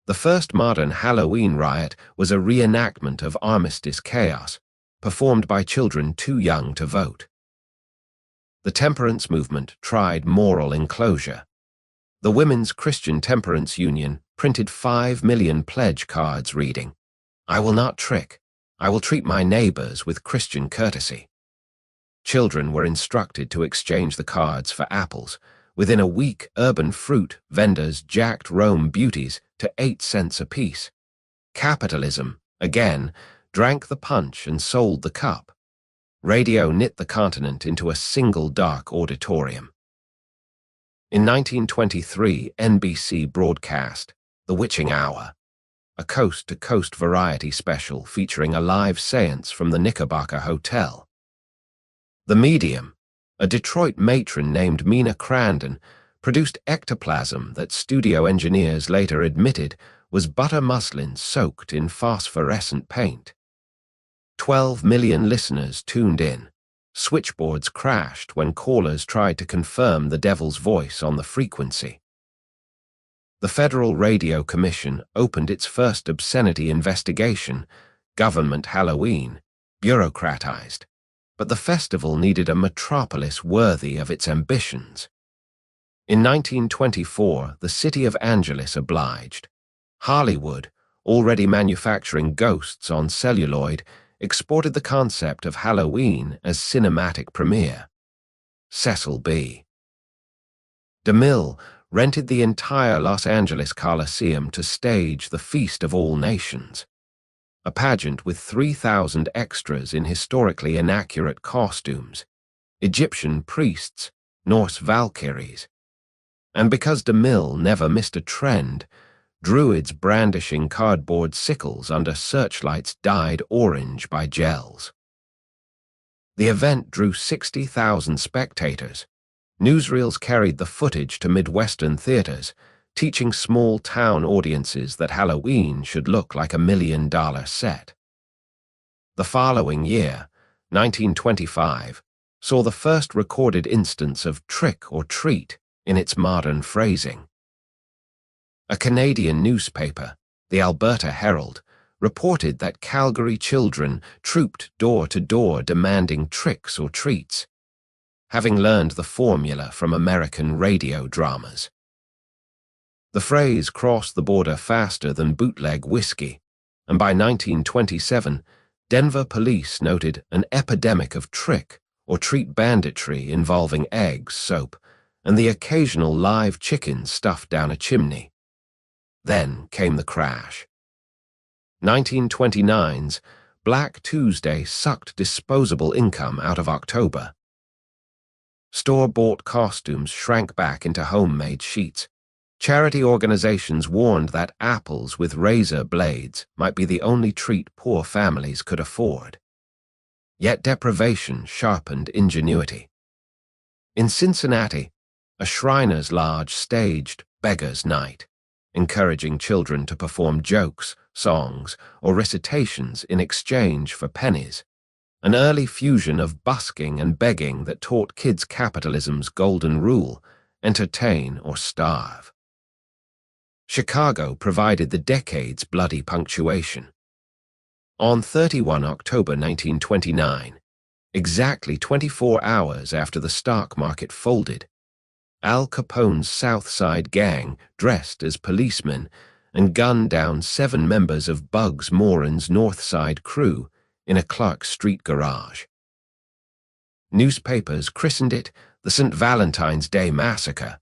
The first modern Halloween riot was a reenactment of armistice chaos, performed by children too young to vote. The temperance movement tried moral enclosure. The Women's Christian Temperance Union printed 5 million pledge cards reading, "I will not trick. I will treat my neighbors with Christian courtesy." Children were instructed to exchange the cards for apples. Within a week, urban fruit vendors jacked Rome beauties to 8 cents apiece. Capitalism, again, drank the punch and sold the cup. Radio knit the continent into a single dark auditorium. In 1923, NBC broadcast The Witching Hour, a coast-to-coast variety special featuring a live seance from the Knickerbocker Hotel. The Medium, a Detroit matron named Mina Crandon, produced ectoplasm that studio engineers later admitted was butter muslin soaked in phosphorescent paint. 12 million listeners tuned in. Switchboards crashed when callers tried to confirm the devil's voice on the frequency. The Federal Radio Commission opened its first obscenity investigation, Government Halloween, bureaucratized, but the festival needed a metropolis worthy of its ambitions. In 1924, the city of Angeles obliged. Hollywood, already manufacturing ghosts on celluloid, exported the concept of Halloween as cinematic premiere. Cecil B. DeMille rented the entire Los Angeles Coliseum to stage the Feast of All Nations, a pageant with 3,000 extras in historically inaccurate costumes, Egyptian priests, Norse valkyries. And because DeMille never missed a trend, druids brandishing cardboard sickles under searchlights dyed orange by gels. The event drew 60,000 spectators. Newsreels carried the footage to Midwestern theaters, teaching small-town audiences that Halloween should look like $1 million set. The following year, 1925, saw the first recorded instance of trick or treat in its modern phrasing. A Canadian newspaper, the Alberta Herald, reported that Calgary children trooped door to door demanding tricks or treats, having learned the formula from American radio dramas. The phrase crossed the border faster than bootleg whiskey, and by 1927, Denver police noted an epidemic of trick or treat banditry involving eggs, soap, and the occasional live chicken stuffed down a chimney. Then came the crash. 1929's Black Tuesday sucked disposable income out of October. Store-bought costumes shrank back into homemade sheets. Charity organizations warned that apples with razor blades might be the only treat poor families could afford. Yet deprivation sharpened ingenuity. In Cincinnati, a Shriners Lodge staged Beggar's Night, encouraging children to perform jokes, songs, or recitations in exchange for pennies, an early fusion of busking and begging that taught kids capitalism's golden rule, entertain or starve. Chicago provided the decade's bloody punctuation. On 31 October 1929, Exactly 24 hours after the stock market folded, Al Capone's South Side gang, dressed as policemen, and gunned down 7 members of Bugs Moran's North Side crew in a Clark Street garage. Newspapers christened it the St. Valentine's Day Massacre,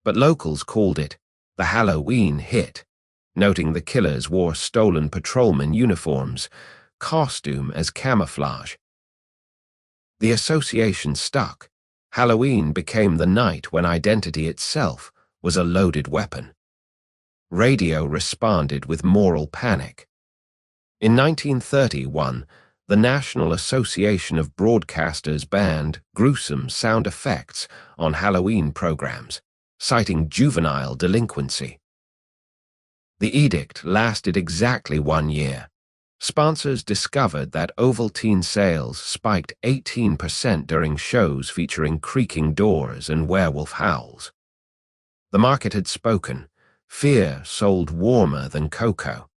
but locals called it the Halloween Hit, noting the killers wore stolen patrolman uniforms, costume as camouflage. The association stuck. Halloween became the night when identity itself was a loaded weapon. Radio responded with moral panic. In 1931, the National Association of Broadcasters banned gruesome sound effects on Halloween programs, citing juvenile delinquency. The edict lasted exactly 1 year. Sponsors discovered that Ovaltine sales spiked 18% during shows featuring creaking doors and werewolf howls. The market had spoken. Fear sold warmer than cocoa.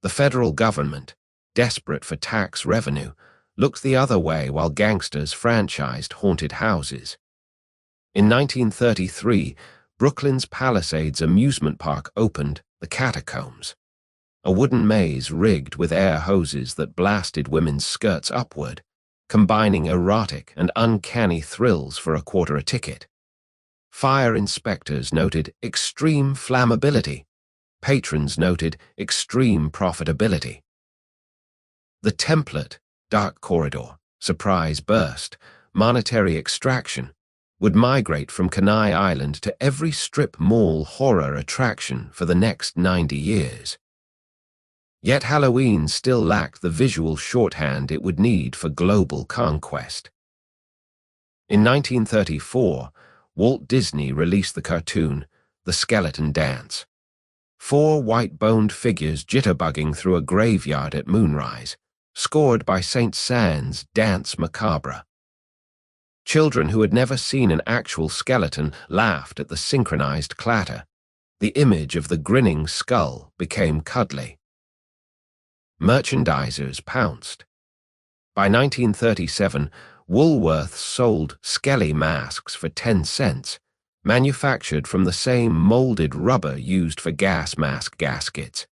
The federal government, desperate for tax revenue, looked the other way while gangsters franchised haunted houses. In 1933, Brooklyn's Palisades amusement park opened the Catacombs, a wooden maze rigged with air hoses that blasted women's skirts upward, combining erotic and uncanny thrills for $0.25 a ticket. Fire inspectors noted extreme flammability. Patrons noted extreme profitability. The template, dark corridor, surprise burst, monetary extraction, would migrate from Kenai Island to every strip mall horror attraction for the next 90 years. Yet Halloween still lacked the visual shorthand it would need for global conquest. In 1934, Walt Disney released the cartoon, The Skeleton Dance. 4 white-boned figures jitterbugging through a graveyard at moonrise, scored by St. Saëns' Dance Macabre. Children who had never seen an actual skeleton laughed at the synchronized clatter. The image of the grinning skull became cuddly. Merchandisers pounced. By 1937, Woolworths sold skelly masks for 10 cents, manufactured from the same molded rubber used for gas mask gaskets.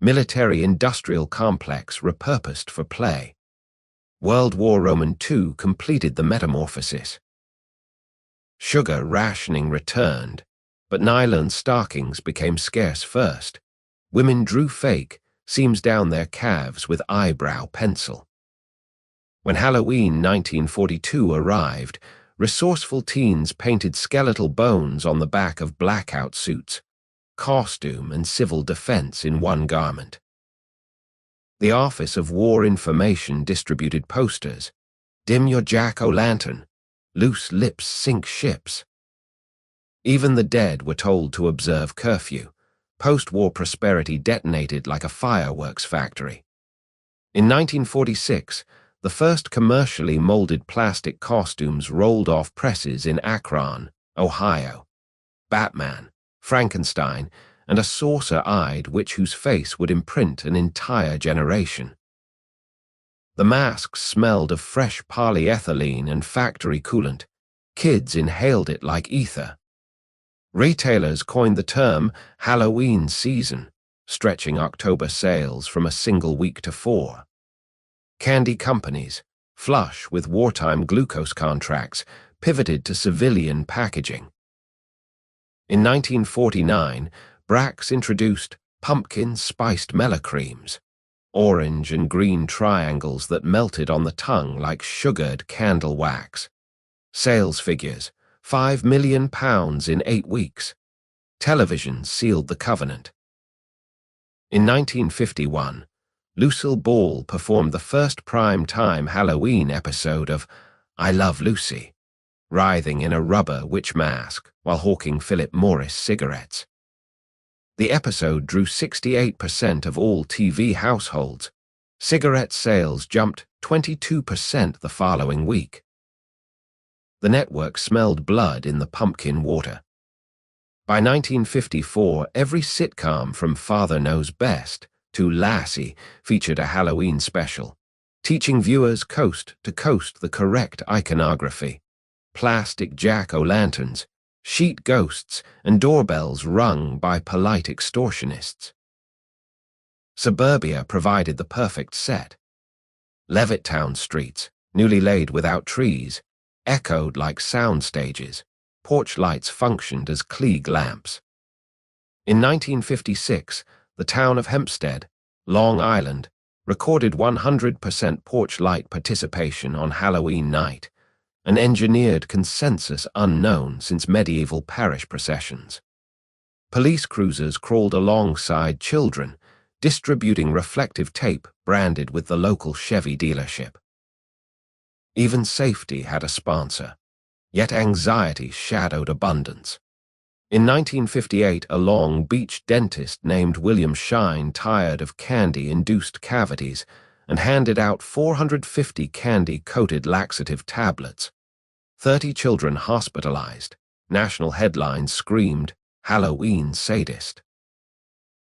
Military-industrial complex repurposed for play. World War II completed the metamorphosis. Sugar rationing returned, but nylon stockings became scarce first. Women drew fake seams down their calves with eyebrow pencil. When Halloween 1942 arrived, resourceful teens painted skeletal bones on the back of blackout suits, costume and civil defense in one garment. The Office of War Information distributed posters, "Dim your jack-o'-lantern, loose lips sink ships." Even the dead were told to observe curfew. Post-war prosperity detonated like a fireworks factory. In 1946, the first commercially molded plastic costumes rolled off presses in Akron, Ohio. Batman, Frankenstein, and a saucer-eyed witch whose face would imprint an entire generation. The masks smelled of fresh polyethylene and factory coolant. Kids inhaled it like ether. Retailers coined the term Halloween season, stretching October sales from a single week to 4. Candy companies, flush with wartime glucose contracts, pivoted to civilian packaging. In 1949, Brax introduced pumpkin spiced melacreams, orange and green triangles that melted on the tongue like sugared candle wax. Sales figures, £5 million in 8 weeks. Television sealed the covenant. In 1951, Lucille Ball performed the first prime-time Halloween episode of I Love Lucy, writhing in a rubber witch mask while hawking Philip Morris cigarettes. The episode drew 68% of all TV households. Cigarette sales jumped 22% the following week. The network smelled blood in the pumpkin water. By 1954, every sitcom from Father Knows Best to Lassie featured a Halloween special. teaching viewers coast to coast the correct iconography. Plastic jack-o'-lanterns, sheet ghosts, and doorbells rung by polite extortionists. Suburbia provided the perfect set. Levittown streets, newly laid without trees, echoed like sound stages. Porch lights functioned as Klieg lamps. In 1956, the town of Hempstead, Long Island, recorded 100% porch light participation on Halloween night, an engineered consensus unknown since medieval parish processions. Police cruisers crawled alongside children, distributing reflective tape branded with the local Chevy dealership. Even safety had a sponsor, yet anxiety shadowed abundance. In 1958, a Long Beach dentist named William Shine tired of candy-induced cavities and handed out 450 candy-coated laxative tablets. 30 children hospitalized. National headlines screamed, "Halloween sadist."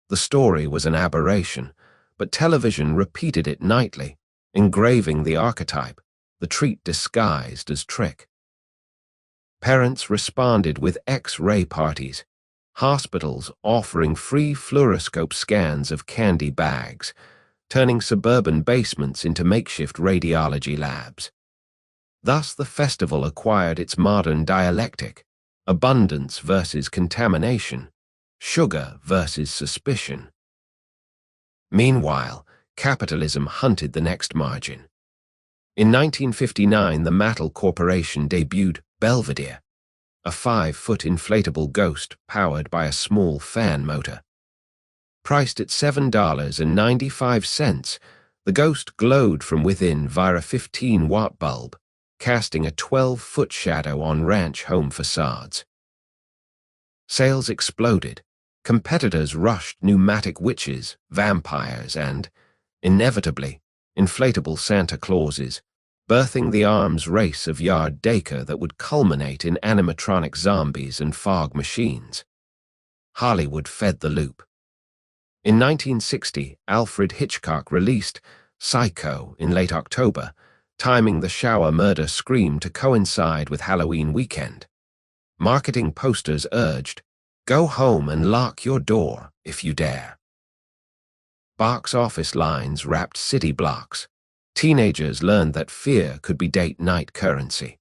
The story was an aberration, but television repeated it nightly, engraving the archetype, the treat disguised as trick. Parents responded with X-ray parties, hospitals offering free fluoroscope scans of candy bags, turning suburban basements into makeshift radiology labs. Thus the festival acquired its modern dialectic: abundance versus contamination, sugar versus suspicion. Meanwhile, capitalism hunted the next margin. In 1959, the Mattel Corporation debuted Belvedere, a 5-foot inflatable ghost powered by a small fan motor. Priced at $7.95, the ghost glowed from within via a 15-watt bulb, casting a 12-foot shadow on ranch home facades. Sales exploded. Competitors rushed pneumatic witches, vampires, and, inevitably, inflatable Santa Clauses, birthing the arms race of yard decor that would culminate in animatronic zombies and fog machines. Hollywood fed the loop. In 1960, Alfred Hitchcock released Psycho in late October, timing the shower murder scream to coincide with Halloween weekend. Marketing posters urged, "Go home and lock your door if you dare." Box office lines wrapped city blocks. Teenagers learned that fear could be date-night currency.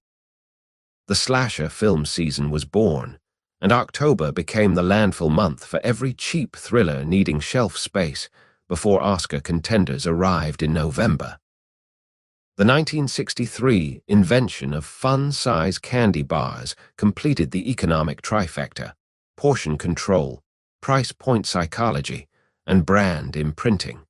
The slasher film season was born, and October became the landfill month for every cheap thriller needing shelf space before Oscar contenders arrived in November. The 1963 invention of fun-size candy bars completed the economic trifecta: portion control, price point psychology, and brand imprinting.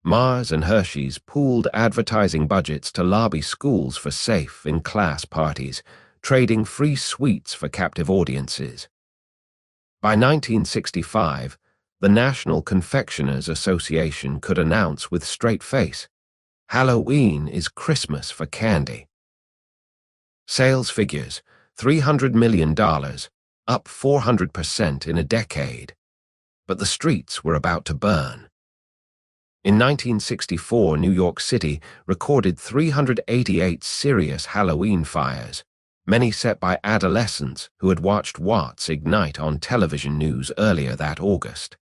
Mars and Hershey's pooled advertising budgets to lobby schools for safe in-class parties, trading free sweets for captive audiences. By 1965, the National Confectioners Association could announce with straight face, "Halloween is Christmas for candy." Sales figures, $300 million, up 400% in a decade. But the streets were about to burn. In 1964, New York City recorded 388 serious Halloween fires, many set by adolescents who had watched Watts ignite on television news earlier that August.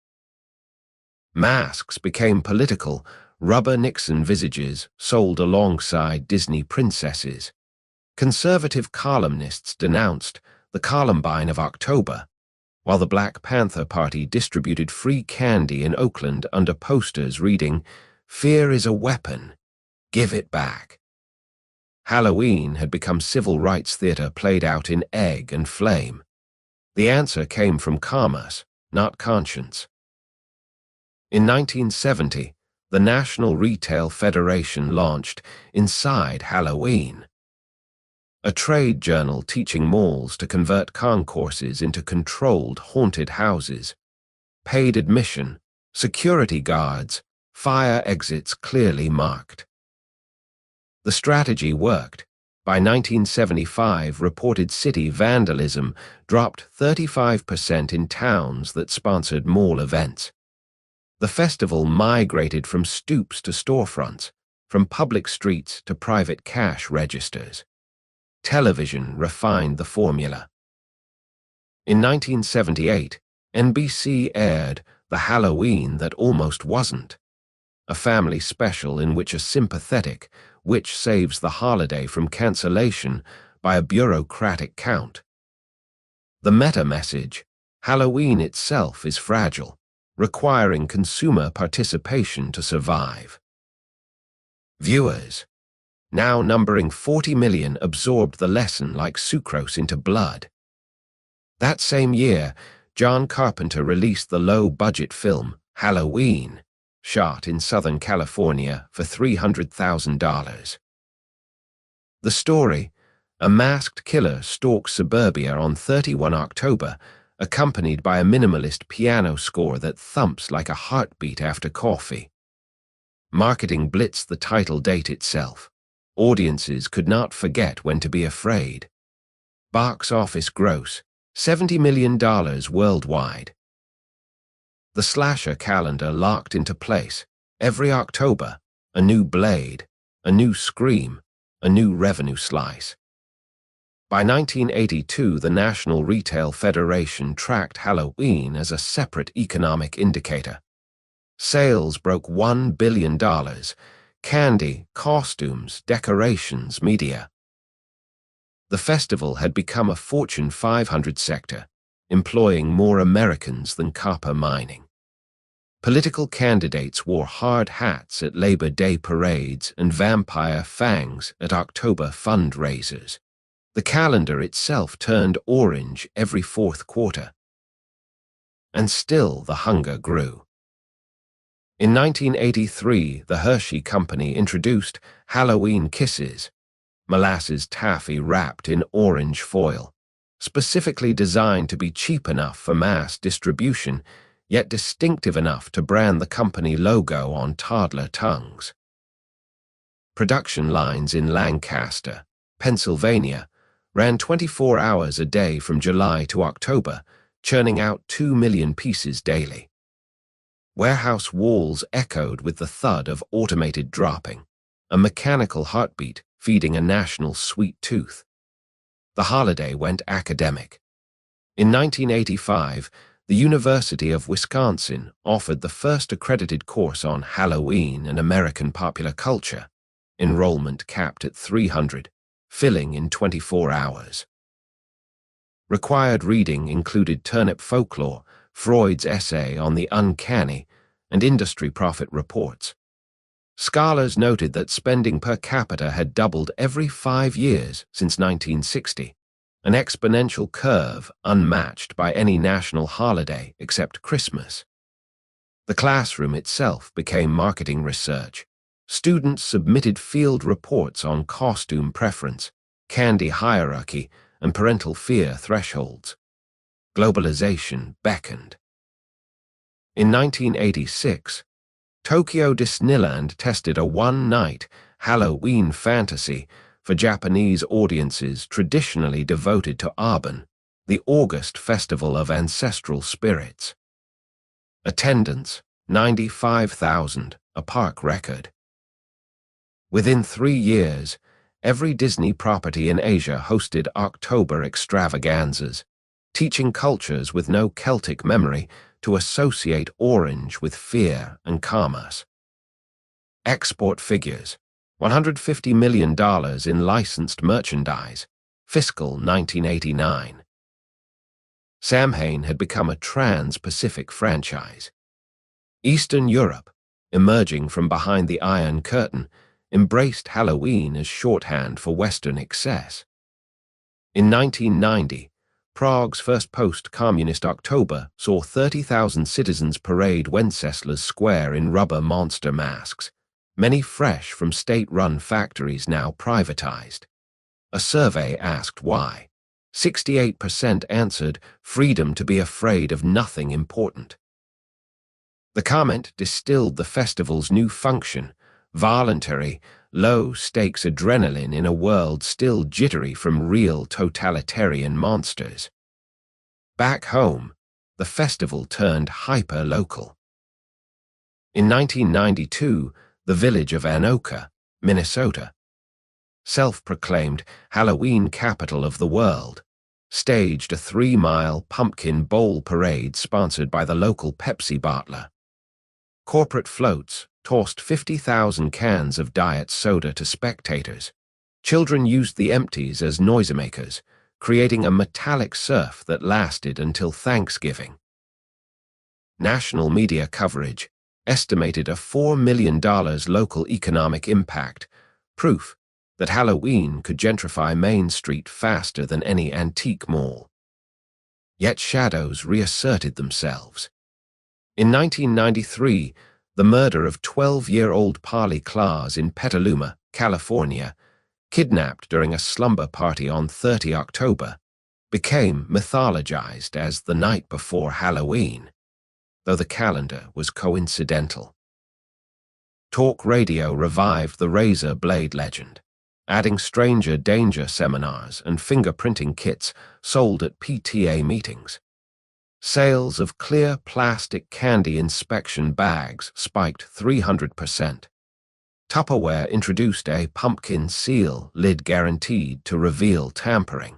Masks became political, rubber Nixon visages sold alongside Disney princesses. Conservative columnists denounced the Columbine of October, while the Black Panther Party distributed free candy in Oakland under posters reading, "Fear is a weapon. Give it back." Halloween had become civil rights theater played out in egg and flame. The answer came from commerce, not conscience. In 1970, the National Retail Federation launched Inside Halloween, a trade journal teaching malls to convert concourses into controlled haunted houses. Paid admission, security guards, fire exits clearly marked. The strategy worked. By 1975, reported city vandalism dropped 35% in towns that sponsored mall events. The festival migrated from stoops to storefronts, from public streets to private cash registers. Television refined the formula. In 1978, NBC aired The Halloween That Almost Wasn't, a family special in which a sympathetic witch saves the holiday from cancellation by a bureaucratic count. The meta-message, Halloween itself is fragile, requiring consumer participation to survive. Viewers, now numbering 40 million, absorbed the lesson like sucrose into blood. That same year, John Carpenter released the low-budget film Halloween, shot in Southern California for $300,000. The story, a masked killer stalks suburbia on 31 October, accompanied by a minimalist piano score that thumps like a heartbeat after coffee. Marketing blitzed the title date itself. Audiences could not forget when to be afraid. Box office gross, $70 million worldwide. The slasher calendar locked into place. Every October, a new Blade, a new Scream, a new revenue slice. By 1982, the National Retail Federation tracked Halloween as a separate economic indicator. Sales broke $1 billion. Candy, costumes, decorations, media. The festival had become a Fortune 500 sector, employing more Americans than copper mining. Political candidates wore hard hats at Labor Day parades and vampire fangs at October fundraisers. The calendar itself turned orange every fourth quarter. And still the hunger grew. In 1983, the Hershey Company introduced Halloween Kisses, molasses taffy wrapped in orange foil, specifically designed to be cheap enough for mass distribution, yet distinctive enough to brand the company logo on toddler tongues. Production lines in Lancaster, Pennsylvania, ran 24 hours a day from July to October, churning out 2 million pieces daily. Warehouse walls echoed with the thud of automated dropping, a mechanical heartbeat feeding a national sweet tooth. The holiday went academic. In 1985, the University of Wisconsin offered the first accredited course on Halloween and American popular culture, enrollment capped at 300, filling in 24 hours. Required reading included turnip folklore, Freud's essay on the uncanny, and industry profit reports. Scholars noted that spending per capita had doubled every 5 years since 1960, an exponential curve unmatched by any national holiday except Christmas. The classroom itself became marketing research. Students submitted field reports on costume preference, candy hierarchy, and parental fear thresholds. Globalization beckoned. In 1986, Tokyo Disneyland tested a one-night Halloween fantasy for Japanese audiences traditionally devoted to Aben, the August festival of ancestral spirits. Attendance, 95,000, a park record. Within 3 years, every Disney property in Asia hosted October extravaganzas, teaching cultures with no Celtic memory to associate orange with fear and commerce. Export figures, $150 million in licensed merchandise, fiscal 1989. Samhain had become a trans-Pacific franchise. Eastern Europe, emerging from behind the Iron Curtain, embraced Halloween as shorthand for Western excess. In 1990, Prague's first post-communist October saw 30,000 citizens parade Wenceslas Square in rubber monster masks, many fresh from state-run factories now privatized. A survey asked why. 68% answered freedom to be afraid of nothing important. The comment distilled the festival's new function, voluntary, low-stakes adrenaline in a world still jittery from real totalitarian monsters. Back home, the festival turned hyper-local. In 1992, the village of Anoka, Minnesota. Self-proclaimed Halloween capital of the world, staged a 3-mile pumpkin bowl parade sponsored by the local Pepsi bottler. Corporate floats tossed 50,000 cans of diet soda to spectators. Children used the empties as noisemakers, creating a metallic surf that lasted until Thanksgiving. National media coverage estimated a $4 million local economic impact, proof that Halloween could gentrify Main Street faster than any antique mall. Yet shadows reasserted themselves. In 1993, the murder of 12-year-old Parley Klaas in Petaluma, California, kidnapped during a slumber party on 30 October, became mythologized as the night before Halloween, though the calendar was coincidental. Talk radio revived the razor blade legend, adding stranger danger seminars and fingerprinting kits sold at PTA meetings. Sales of clear plastic candy inspection bags spiked 300%. Tupperware introduced a pumpkin seal lid guaranteed to reveal tampering.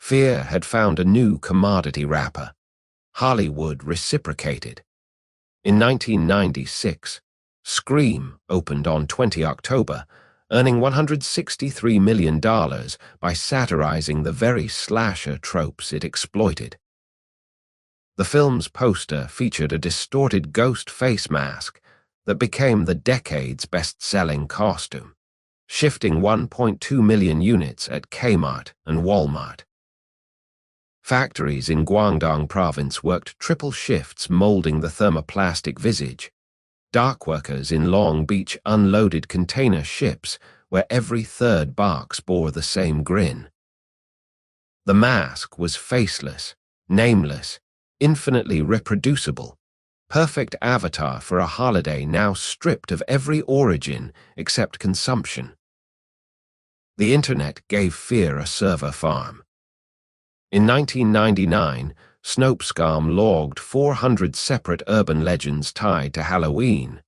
Fear had found a new commodity wrapper. Hollywood reciprocated. In 1996, Scream opened on 20 October, earning $163 million by satirizing the very slasher tropes it exploited. The film's poster featured a distorted ghost face mask that became the decade's best-selling costume, shifting 1.2 million units at Kmart and Walmart. Factories in Guangdong province worked triple shifts molding the thermoplastic visage. Dock workers in Long Beach unloaded container ships where every third box bore the same grin. The mask was faceless, nameless, infinitely reproducible, perfect avatar for a holiday now stripped of every origin except consumption. The internet gave fear a server farm. In 1999, Snopescom logged 400 separate urban legends tied to Halloween: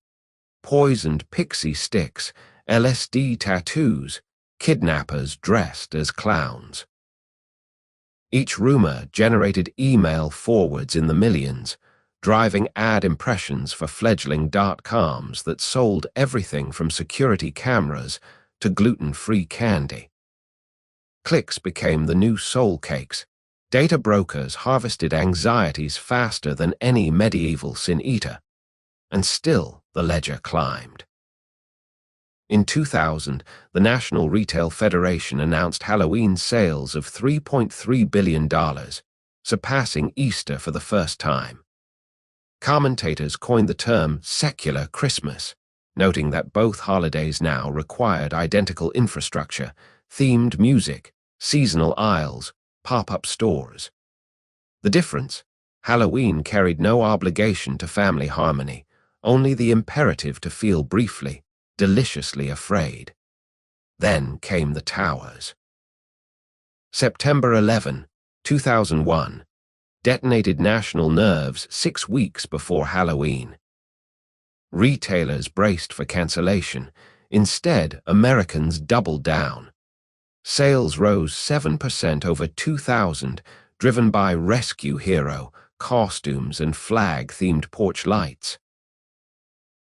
poisoned pixie sticks, LSD tattoos, kidnappers dressed as clowns. Each rumor generated email forwards in the millions, driving ad impressions for fledgling .coms that sold everything from security cameras to gluten-free candy. Clicks became the new soul cakes. Data brokers harvested anxieties faster than any medieval sin-eater, and still the ledger climbed. In 2000, the National Retail Federation announced Halloween sales of $3.3 billion, surpassing Easter for the first time. Commentators coined the term secular Christmas, noting that both holidays now required identical infrastructure, themed music, seasonal aisles, pop-up stores. The difference? Halloween carried no obligation to family harmony, only the imperative to feel briefly, deliciously afraid. Then came the towers. September 11, 2001, detonated national nerves 6 weeks before Halloween. Retailers braced for cancellation. Instead, Americans doubled down. Sales rose 7% over 2000, driven by rescue hero, costumes, and flag-themed porch lights.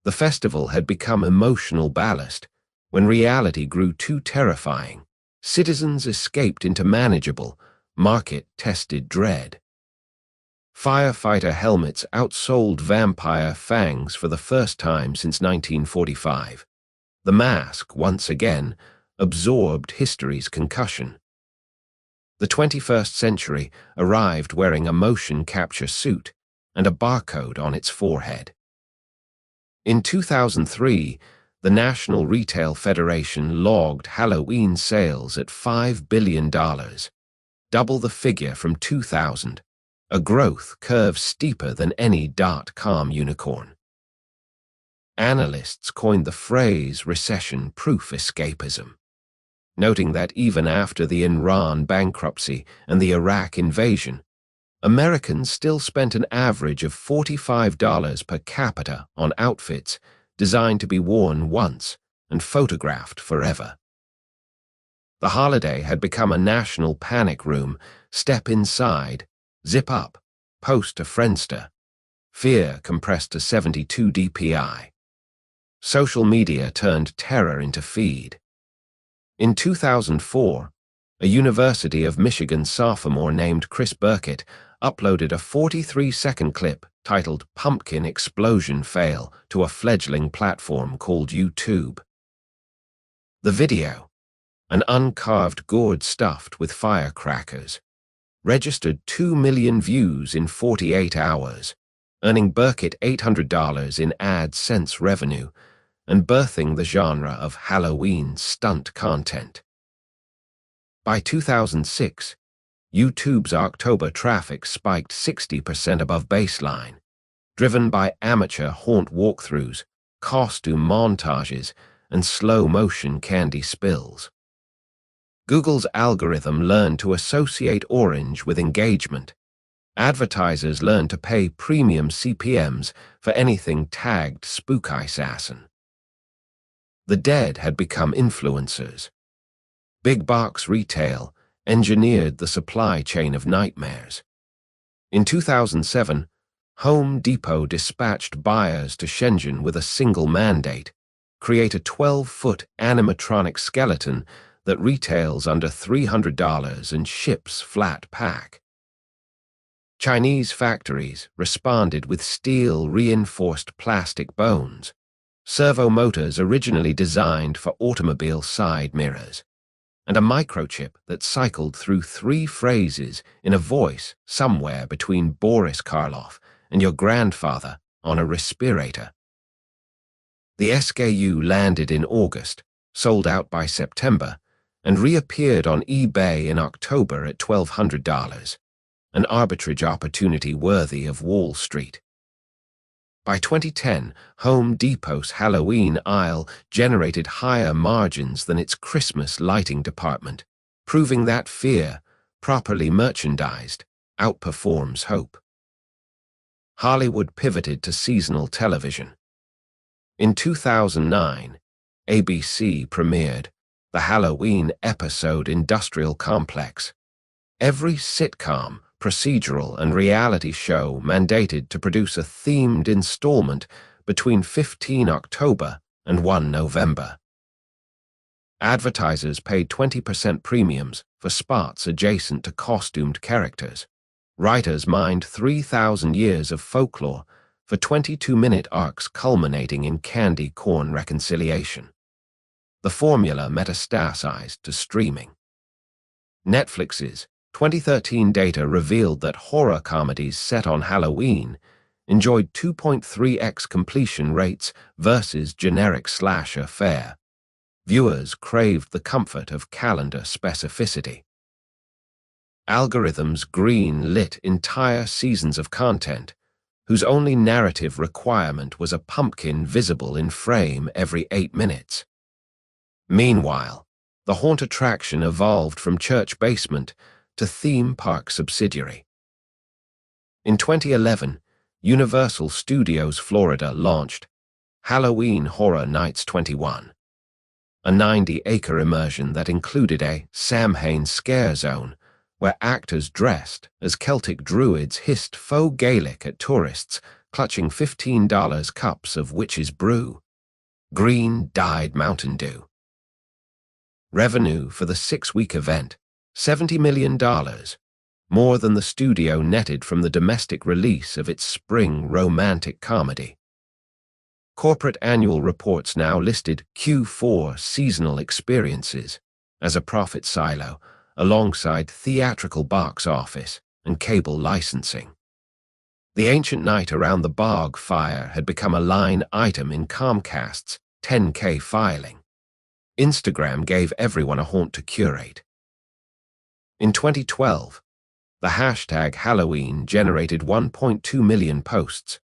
The festival had become emotional ballast. When reality grew too terrifying, citizens escaped into manageable, market-tested dread. Firefighter helmets outsold vampire fangs for the first time since 1945. The mask, once again, absorbed history's concussion. The 21st century arrived wearing a motion capture suit and a barcode on its forehead. In 2003, the National Retail Federation logged Halloween sales at $5 billion, double the figure from 2000, a growth curve steeper than any .com unicorn. Analysts coined the phrase recession-proof escapism, noting that even after the Iran bankruptcy and the Iraq invasion, Americans still spent an average of $45 per capita on outfits designed to be worn once, and photographed forever. The holiday had become a national panic room. Step inside, zip up, post to Friendster. Fear compressed to 72 dpi. Social media turned terror into feed. In 2004, a University of Michigan sophomore named Chris Burkett uploaded a 43-second clip titled "Pumpkin Explosion Fail" to a fledgling platform called YouTube. The video, an uncarved gourd stuffed with firecrackers, registered 2 million views in 48 hours, earning Burkett $800 in AdSense revenue and birthing the genre of Halloween stunt content. By 2006, YouTube's October traffic spiked 60% above baseline, driven by amateur haunt walkthroughs, costume montages, and slow-motion candy spills. Google's algorithm learned to associate orange with engagement. Advertisers learned to pay premium CPMs for anything tagged spooky assassin. The dead had become influencers. Big box retail engineered the supply chain of nightmares. In 2007, Home Depot dispatched buyers to Shenzhen with a single mandate: create a 12-foot animatronic skeleton that retails under $300 and ships flat pack. Chinese factories responded with steel-reinforced plastic bones, servo motors originally designed for automobile side mirrors, and a microchip that cycled through 3 phrases in a voice somewhere between Boris Karloff and your grandfather on a respirator. The SKU landed in August, sold out by September, and reappeared on eBay in October at $1,200, an arbitrage opportunity worthy of Wall Street. By 2010, Home Depot's Halloween aisle generated higher margins than its Christmas lighting department, proving that fear, properly merchandised, outperforms hope. Hollywood pivoted to seasonal television. In 2009, ABC premiered the Halloween episode Industrial Complex. Every sitcom, procedural, and reality show mandated to produce a themed installment between 15 October and 1 November. Advertisers paid 20% premiums for spots adjacent to costumed characters. Writers mined 3,000 years of folklore for 22-minute arcs culminating in candy corn reconciliation. The formula metastasized to streaming. Netflix's 2013 data revealed that horror comedies set on Halloween enjoyed 2.3x completion rates versus generic slasher fare. Viewers craved the comfort of calendar specificity. Algorithms green-lit entire seasons of content, whose only narrative requirement was a pumpkin visible in frame every 8 minutes. Meanwhile, the haunt attraction evolved from church basement to theme park subsidiary. In 2011, Universal Studios Florida launched Halloween Horror Nights 21, a 90-acre immersion that included a Samhain scare zone where actors dressed as Celtic druids hissed faux Gaelic at tourists clutching $15 cups of witch's brew, green dyed Mountain Dew. Revenue for the 6-week event, $70 million, more than the studio netted from the domestic release of its spring romantic comedy. Corporate annual reports now listed Q4 seasonal experiences as a profit silo alongside theatrical box office and cable licensing. The ancient night around the bog fire had become a line item in Comcast's 10K filing. Instagram gave everyone a haunt to curate. In 2012, the hashtag Halloween generated 1.2 million posts.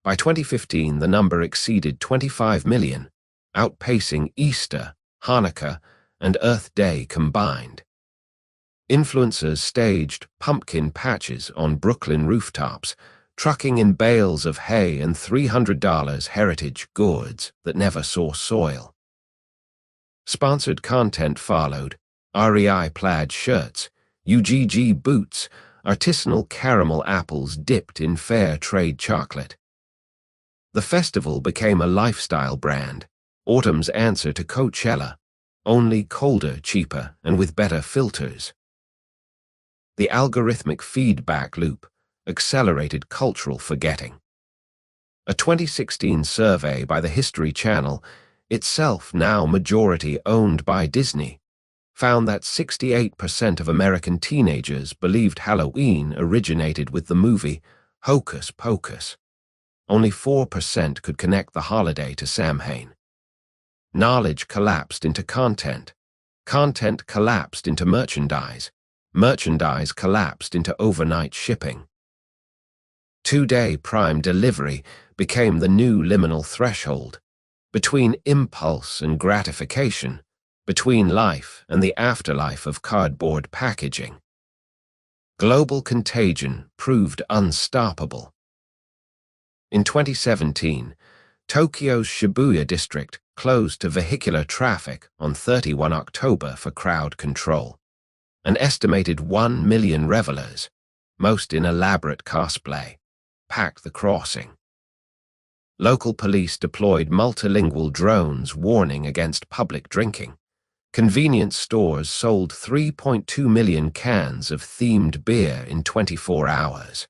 By 2015, the number exceeded 25 million, outpacing Easter, Hanukkah, and Earth Day combined. Influencers staged pumpkin patches on Brooklyn rooftops, trucking in bales of hay and $300 heritage gourds that never saw soil. Sponsored content followed: REI plaid shirts, UGG boots, artisanal caramel apples dipped in fair trade chocolate. The festival became a lifestyle brand, autumn's answer to Coachella, only colder, cheaper, and with better filters. The algorithmic feedback loop accelerated cultural forgetting. A 2016 survey by the History Channel, itself now majority owned by Disney, found that 68% of American teenagers believed Halloween originated with the movie Hocus Pocus. Only 4% could connect the holiday to Samhain. Knowledge collapsed into content. Content collapsed into merchandise. Merchandise collapsed into overnight shipping. Two-day Prime delivery became the new liminal threshold, between impulse and gratification, between life and the afterlife of cardboard packaging. Global contagion proved unstoppable. In 2017, Tokyo's Shibuya district closed to vehicular traffic on 31 October for crowd control. An estimated 1 million revelers, most in elaborate cosplay, packed the crossing. Local police deployed multilingual drones warning against public drinking. Convenience stores sold 3.2 million cans of themed beer in 24 hours.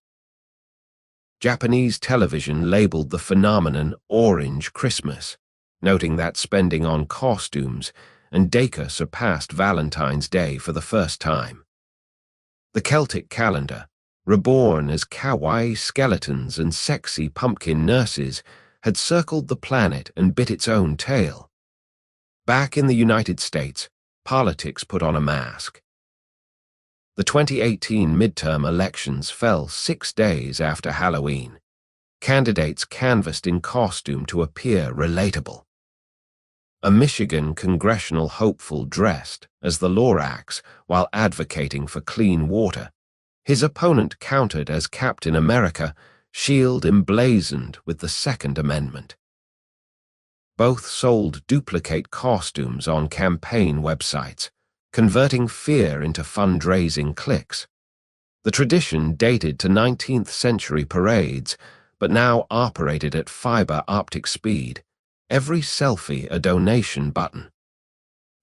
Japanese television labeled the phenomenon Orange Christmas, noting that spending on costumes and decor surpassed Valentine's Day for the first time. The Celtic calendar, reborn as kawaii skeletons and sexy pumpkin nurses, had circled the planet and bit its own tail. Back in the United States, politics put on a mask. The 2018 midterm elections fell 6 days after Halloween. Candidates canvassed in costume to appear relatable. A Michigan congressional hopeful dressed as the Lorax while advocating for clean water. His opponent countered as Captain America, shield emblazoned with the Second Amendment. Both sold duplicate costumes on campaign websites, converting fear into fundraising clicks. The tradition dated to 19th century parades, but now operated at fiber optic speed, every selfie a donation button.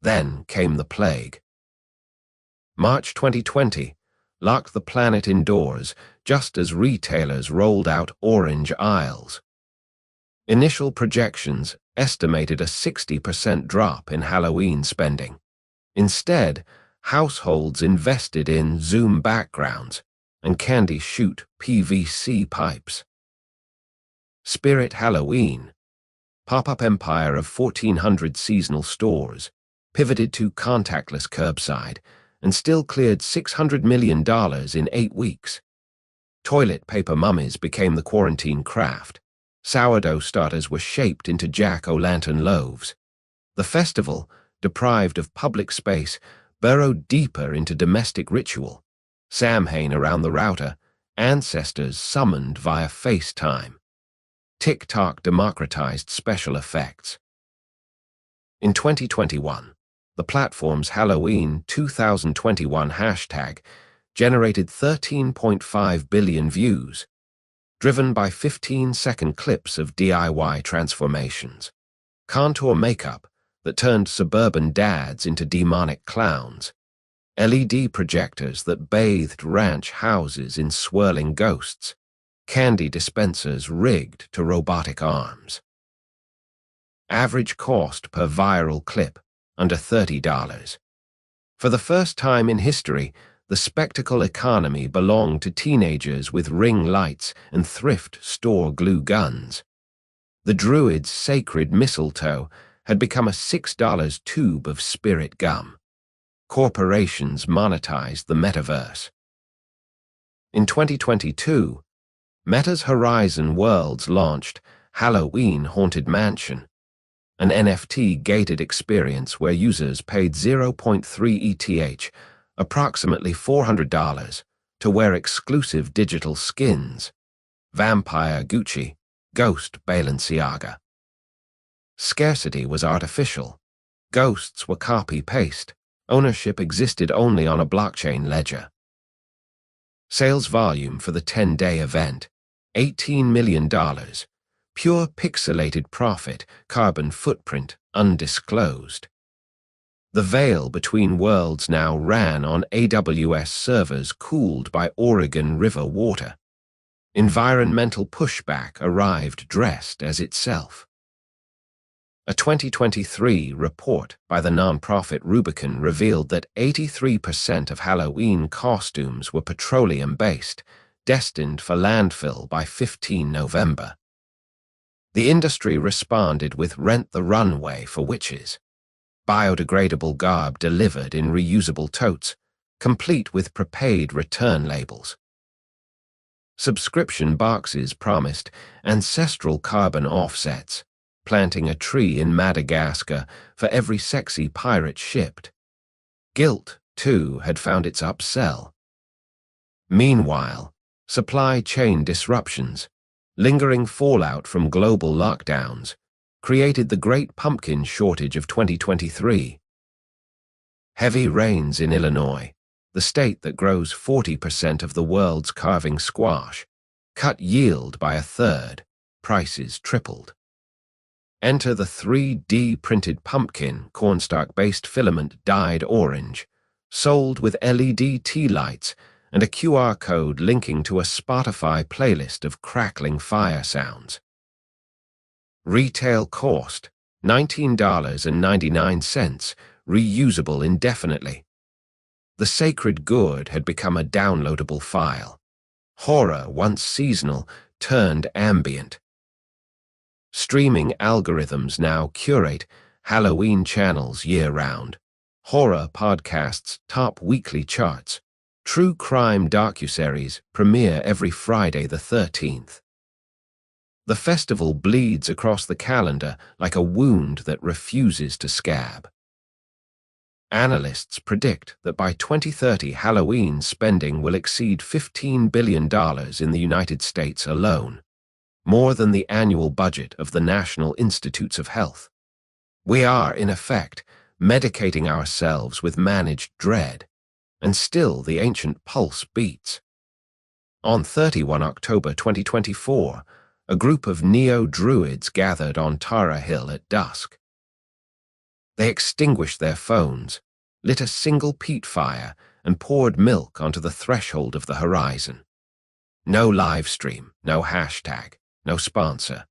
Then came the plague. March 2020 locked the planet indoors just as retailers rolled out orange aisles. Initial projections estimated a 60% drop in Halloween spending. Instead, households invested in Zoom backgrounds and candy shoot PVC pipes. Spirit Halloween, pop-up empire of 1,400 seasonal stores, pivoted to contactless curbside and still cleared $600 million in 8 weeks. Toilet paper mummies became the quarantine craft. Sourdough starters were shaped into jack-o'-lantern loaves. The festival, deprived of public space, burrowed deeper into domestic ritual. Samhain around the router, ancestors summoned via FaceTime. TikTok democratized special effects. In 2021, the platform's Halloween 2021 hashtag generated 13.5 billion views, driven by 15-second clips of DIY transformations. Contour makeup that turned suburban dads into demonic clowns. LED projectors that bathed ranch houses in swirling ghosts. Candy dispensers rigged to robotic arms. Average cost per viral clip, under $30. For the first time in history, the spectacle economy belonged to teenagers with ring lights and thrift store glue guns. The Druids' sacred mistletoe had become a $6 tube of spirit gum. Corporations monetized the metaverse. In 2022, Meta's Horizon Worlds launched Halloween Haunted Mansion, an NFT-gated experience where users paid 0.3 ETH, approximately $400, to wear exclusive digital skins. Vampire Gucci, Ghost Balenciaga. Scarcity was artificial. Ghosts were copy-paste. Ownership existed only on a blockchain ledger. Sales volume for the 10-day event, $18 million. Pure pixelated profit, carbon footprint undisclosed. The veil between worlds now ran on AWS servers cooled by Oregon River water. Environmental pushback arrived dressed as itself. A 2023 report by the nonprofit Rubicon revealed that 83% of Halloween costumes were petroleum-based, destined for landfill by 15 November. The industry responded with Rent the Runway for Witches. Biodegradable garb delivered in reusable totes, complete with prepaid return labels. Subscription boxes promised ancestral carbon offsets, planting a tree in Madagascar for every sexy pirate shipped. Guilt, too, had found its upsell. Meanwhile, supply chain disruptions, lingering fallout from global lockdowns, created the Great Pumpkin Shortage of 2023. Heavy rains in Illinois, the state that grows 40% of the world's carving squash, cut yield by a third, prices tripled. Enter the 3D printed pumpkin, cornstarch-based filament dyed orange, sold with LED tea lights and a QR code linking to a Spotify playlist of crackling fire sounds. Retail cost, $19.99, reusable indefinitely. The sacred good had become a downloadable file. Horror, once seasonal, turned ambient. Streaming algorithms now curate Halloween channels year-round. Horror podcasts top weekly charts. True crime docuseries premiere every Friday the 13th. The festival bleeds across the calendar like a wound that refuses to scab. Analysts predict that by 2030 Halloween spending will exceed $15 billion in the United States alone, more than the annual budget of the National Institutes of Health. We are, in effect, medicating ourselves with managed dread, and still the ancient pulse beats. On 31 October 2024, a group of neo-druids gathered on Tara Hill at dusk. They extinguished their phones, lit a single peat fire, and poured milk onto the threshold of the horizon. No live stream, no hashtag, no sponsor.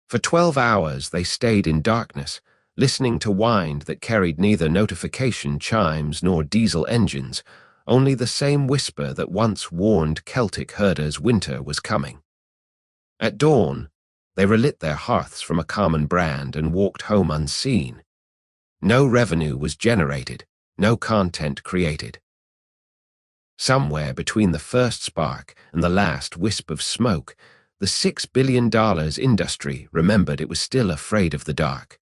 For 12 hours they stayed in darkness, listening to wind that carried neither notification chimes nor diesel engines, only the same whisper that once warned Celtic herders winter was coming. At dawn, they relit their hearths from a common brand and walked home unseen. No revenue was generated, no content created. Somewhere between the first spark and the last wisp of smoke, the $6 billion industry remembered it was still afraid of the dark.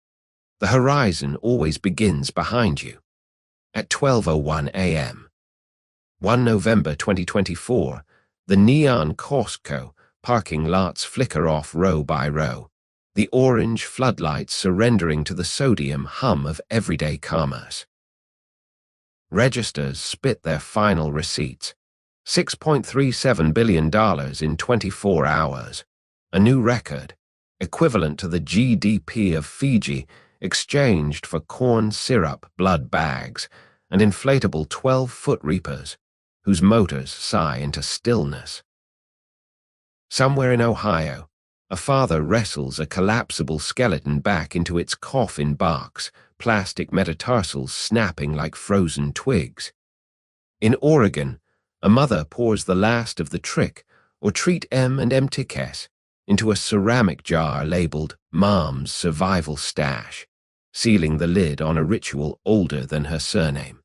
The horizon always begins behind you. At 12:01 a.m. 1 November 2024, the neon Costco parking lots flicker off row by row, the orange floodlights surrendering to the sodium hum of everyday commerce. Registers spit their final receipts, $6.37 billion in 24 hours, a new record, equivalent to the GDP of Fiji, exchanged for corn syrup blood bags and inflatable 12-foot reapers, whose motors sigh into stillness. Somewhere in Ohio, a father wrestles a collapsible skeleton back into its coffin box, plastic metatarsals snapping like frozen twigs. In Oregon, a mother pours the last of the trick, or treat M&M tickets, into a ceramic jar labeled Mom's Survival Stash, sealing the lid on a ritual older than her surname.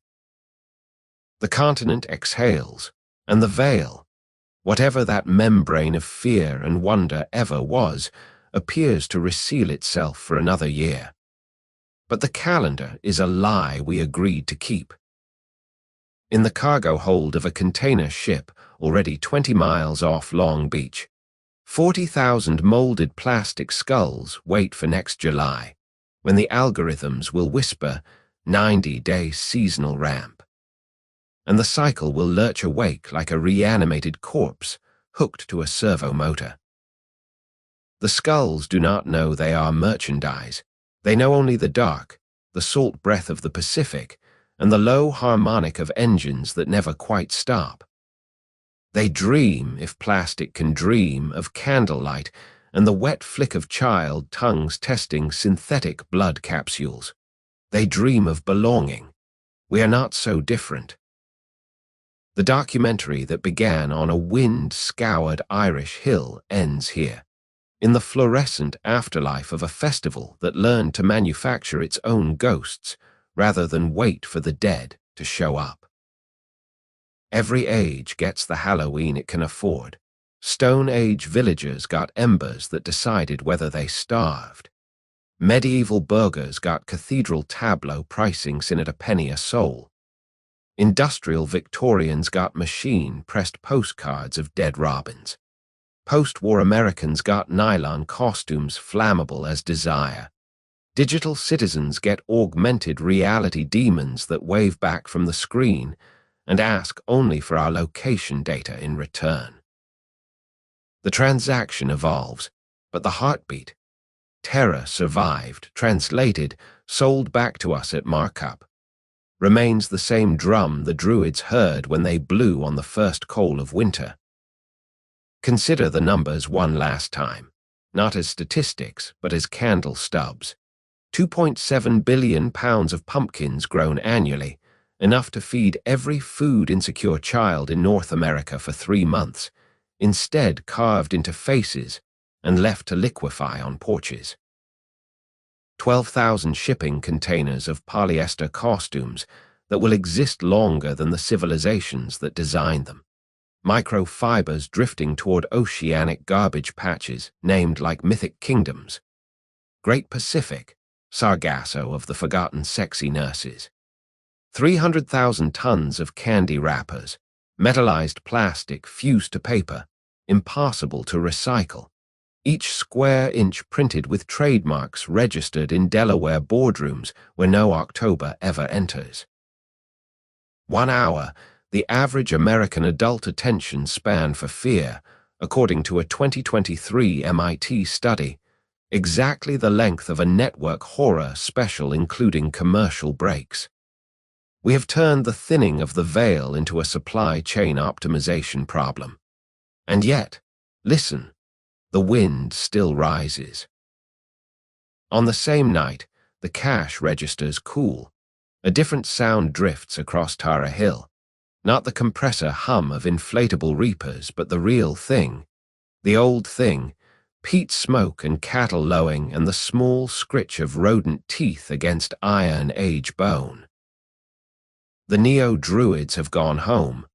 The continent exhales, and the veil, whatever that membrane of fear and wonder ever was, appears to reseal itself for another year. But the calendar is a lie we agreed to keep. In the cargo hold of a container ship already 20 miles off Long Beach, 40,000 molded plastic skulls wait for next July, when the algorithms will whisper 90-day seasonal ramp, and the cycle will lurch awake like a reanimated corpse hooked to a servo motor. The skulls do not know they are merchandise. They know only the dark, the salt breath of the Pacific, and the low harmonic of engines that never quite stop. They dream, if plastic can dream, of candlelight and the wet flick of child tongues testing synthetic blood capsules. They dream of belonging. We are not so different. The documentary that began on a wind-scoured Irish hill ends here, in the fluorescent afterlife of a festival that learned to manufacture its own ghosts rather than wait for the dead to show up. Every age gets the Halloween it can afford. Stone Age villagers got embers that decided whether they starved. Medieval burghers got cathedral tableau pricing sin at a penny a soul. Industrial Victorians got machine-pressed postcards of dead robins. Post-war Americans got nylon costumes flammable as desire. Digital citizens get augmented reality demons that wave back from the screen and ask only for our location data in return. The transaction evolves, but the heartbeat, terror survived, translated, sold back to us at markup, remains the same drum the druids heard when they blew on the first coal of winter. Consider the numbers one last time, not as statistics, but as candle stubs. 2.7 billion pounds of pumpkins grown annually, enough to feed every food-insecure child in North America for 3 months, instead carved into faces and left to liquefy on porches. 12,000 shipping containers of polyester costumes that will exist longer than the civilizations that designed them. Microfibers drifting toward oceanic garbage patches named like mythic kingdoms. Great Pacific, Sargasso of the forgotten sexy nurses. 300,000 tons of candy wrappers, metallized plastic fused to paper, impossible to recycle. Each square inch printed with trademarks registered in Delaware boardrooms where no October ever enters. 1 hour, the average American adult attention span for fear, according to a 2023 MIT study, exactly the length of a network horror special including commercial breaks. We have turned the thinning of the veil into a supply chain optimization problem. And yet, listen, the wind still rises. On the same night, the cash registers cool. A different sound drifts across Tara Hill. Not the compressor hum of inflatable reapers, but the real thing. The old thing, peat smoke and cattle lowing and the small scritch of rodent teeth against Iron Age bone. The neo-druids have gone home.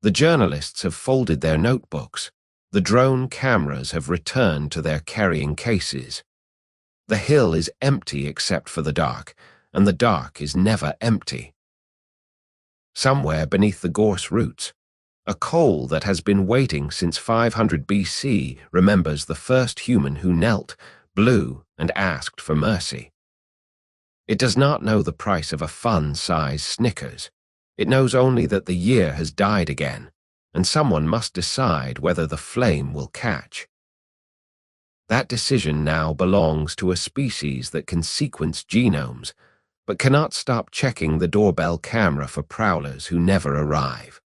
The journalists have folded their notebooks. The drone cameras have returned to their carrying cases. The hill is empty except for the dark, and the dark is never empty. Somewhere beneath the gorse roots, a coal that has been waiting since 500 BC remembers the first human who knelt, blew, and asked for mercy. It does not know the price of a fun-size Snickers. It knows only that the year has died again, and someone must decide whether the flame will catch. That decision now belongs to a species that can sequence genomes, but cannot stop checking the doorbell camera for prowlers who never arrive.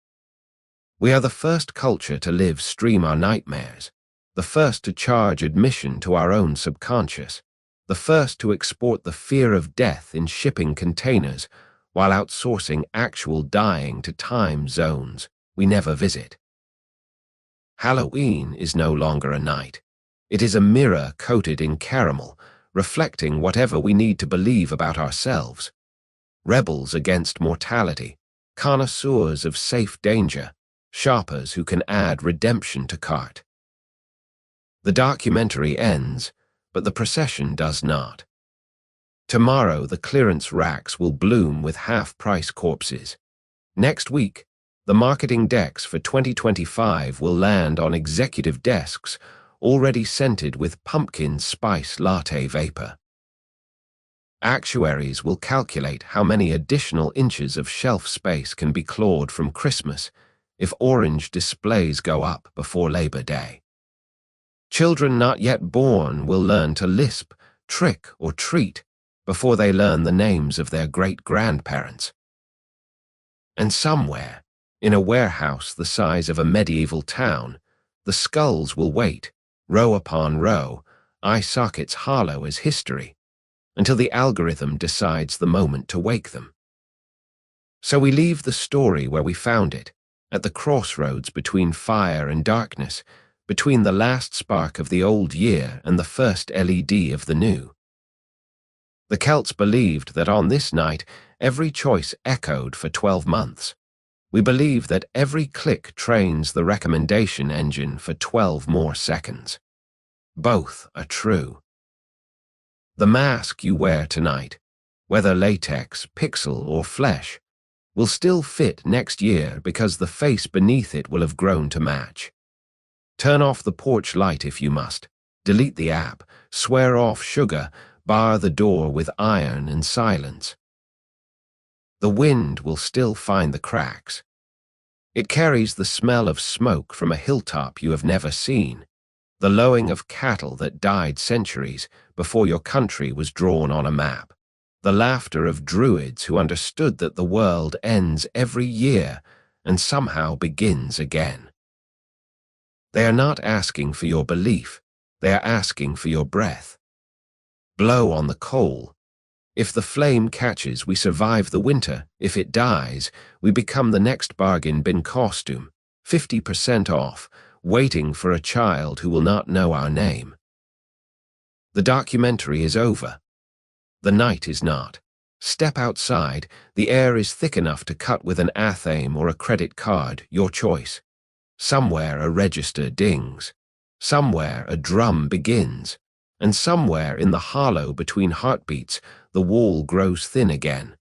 We are the first culture to live stream our nightmares, the first to charge admission to our own subconscious, the first to export the fear of death in shipping containers while outsourcing actual dying to time zones we never visit. Halloween is no longer a night. It is a mirror coated in caramel, reflecting whatever we need to believe about ourselves. Rebels against mortality, connoisseurs of safe danger, shoppers who can add redemption to cart. The documentary ends, but the procession does not. Tomorrow the clearance racks will bloom with half-price corpses. Next week, the marketing decks for 2025 will land on executive desks already scented with pumpkin spice latte vapor. Actuaries will calculate how many additional inches of shelf space can be clawed from Christmas if orange displays go up before Labor Day. Children not yet born will learn to lisp, trick, or treat before they learn the names of their great-grandparents. And somewhere, in a warehouse the size of a medieval town, the skulls will wait, row upon row, eye sockets hollow as history, until the algorithm decides the moment to wake them. So we leave the story where we found it, at the crossroads between fire and darkness, between the last spark of the old year and the first LED of the new. The Celts believed that on this night every choice echoed for 12 months. We believe that every click trains the recommendation engine for 12 more seconds. Both are true. The mask you wear tonight, whether latex, pixel, or flesh, will still fit next year because the face beneath it will have grown to match. Turn off the porch light if you must, delete the app, swear off sugar, bar the door with iron and silence. The wind will still find the cracks. It carries the smell of smoke from a hilltop you have never seen, the lowing of cattle that died centuries before your country was drawn on a map, the laughter of druids who understood that the world ends every year and somehow begins again. They are not asking for your belief, they are asking for your breath. Blow on the coal. If the flame catches, we survive the winter. If it dies, we become the next bargain bin costume, 50% off, waiting for a child who will not know our name. The documentary is over. The night is not. Step outside. The air is thick enough to cut with an athame or a credit card, your choice. Somewhere a register dings. Somewhere a drum begins. And somewhere in the hollow between heartbeats, the wall grows thin again.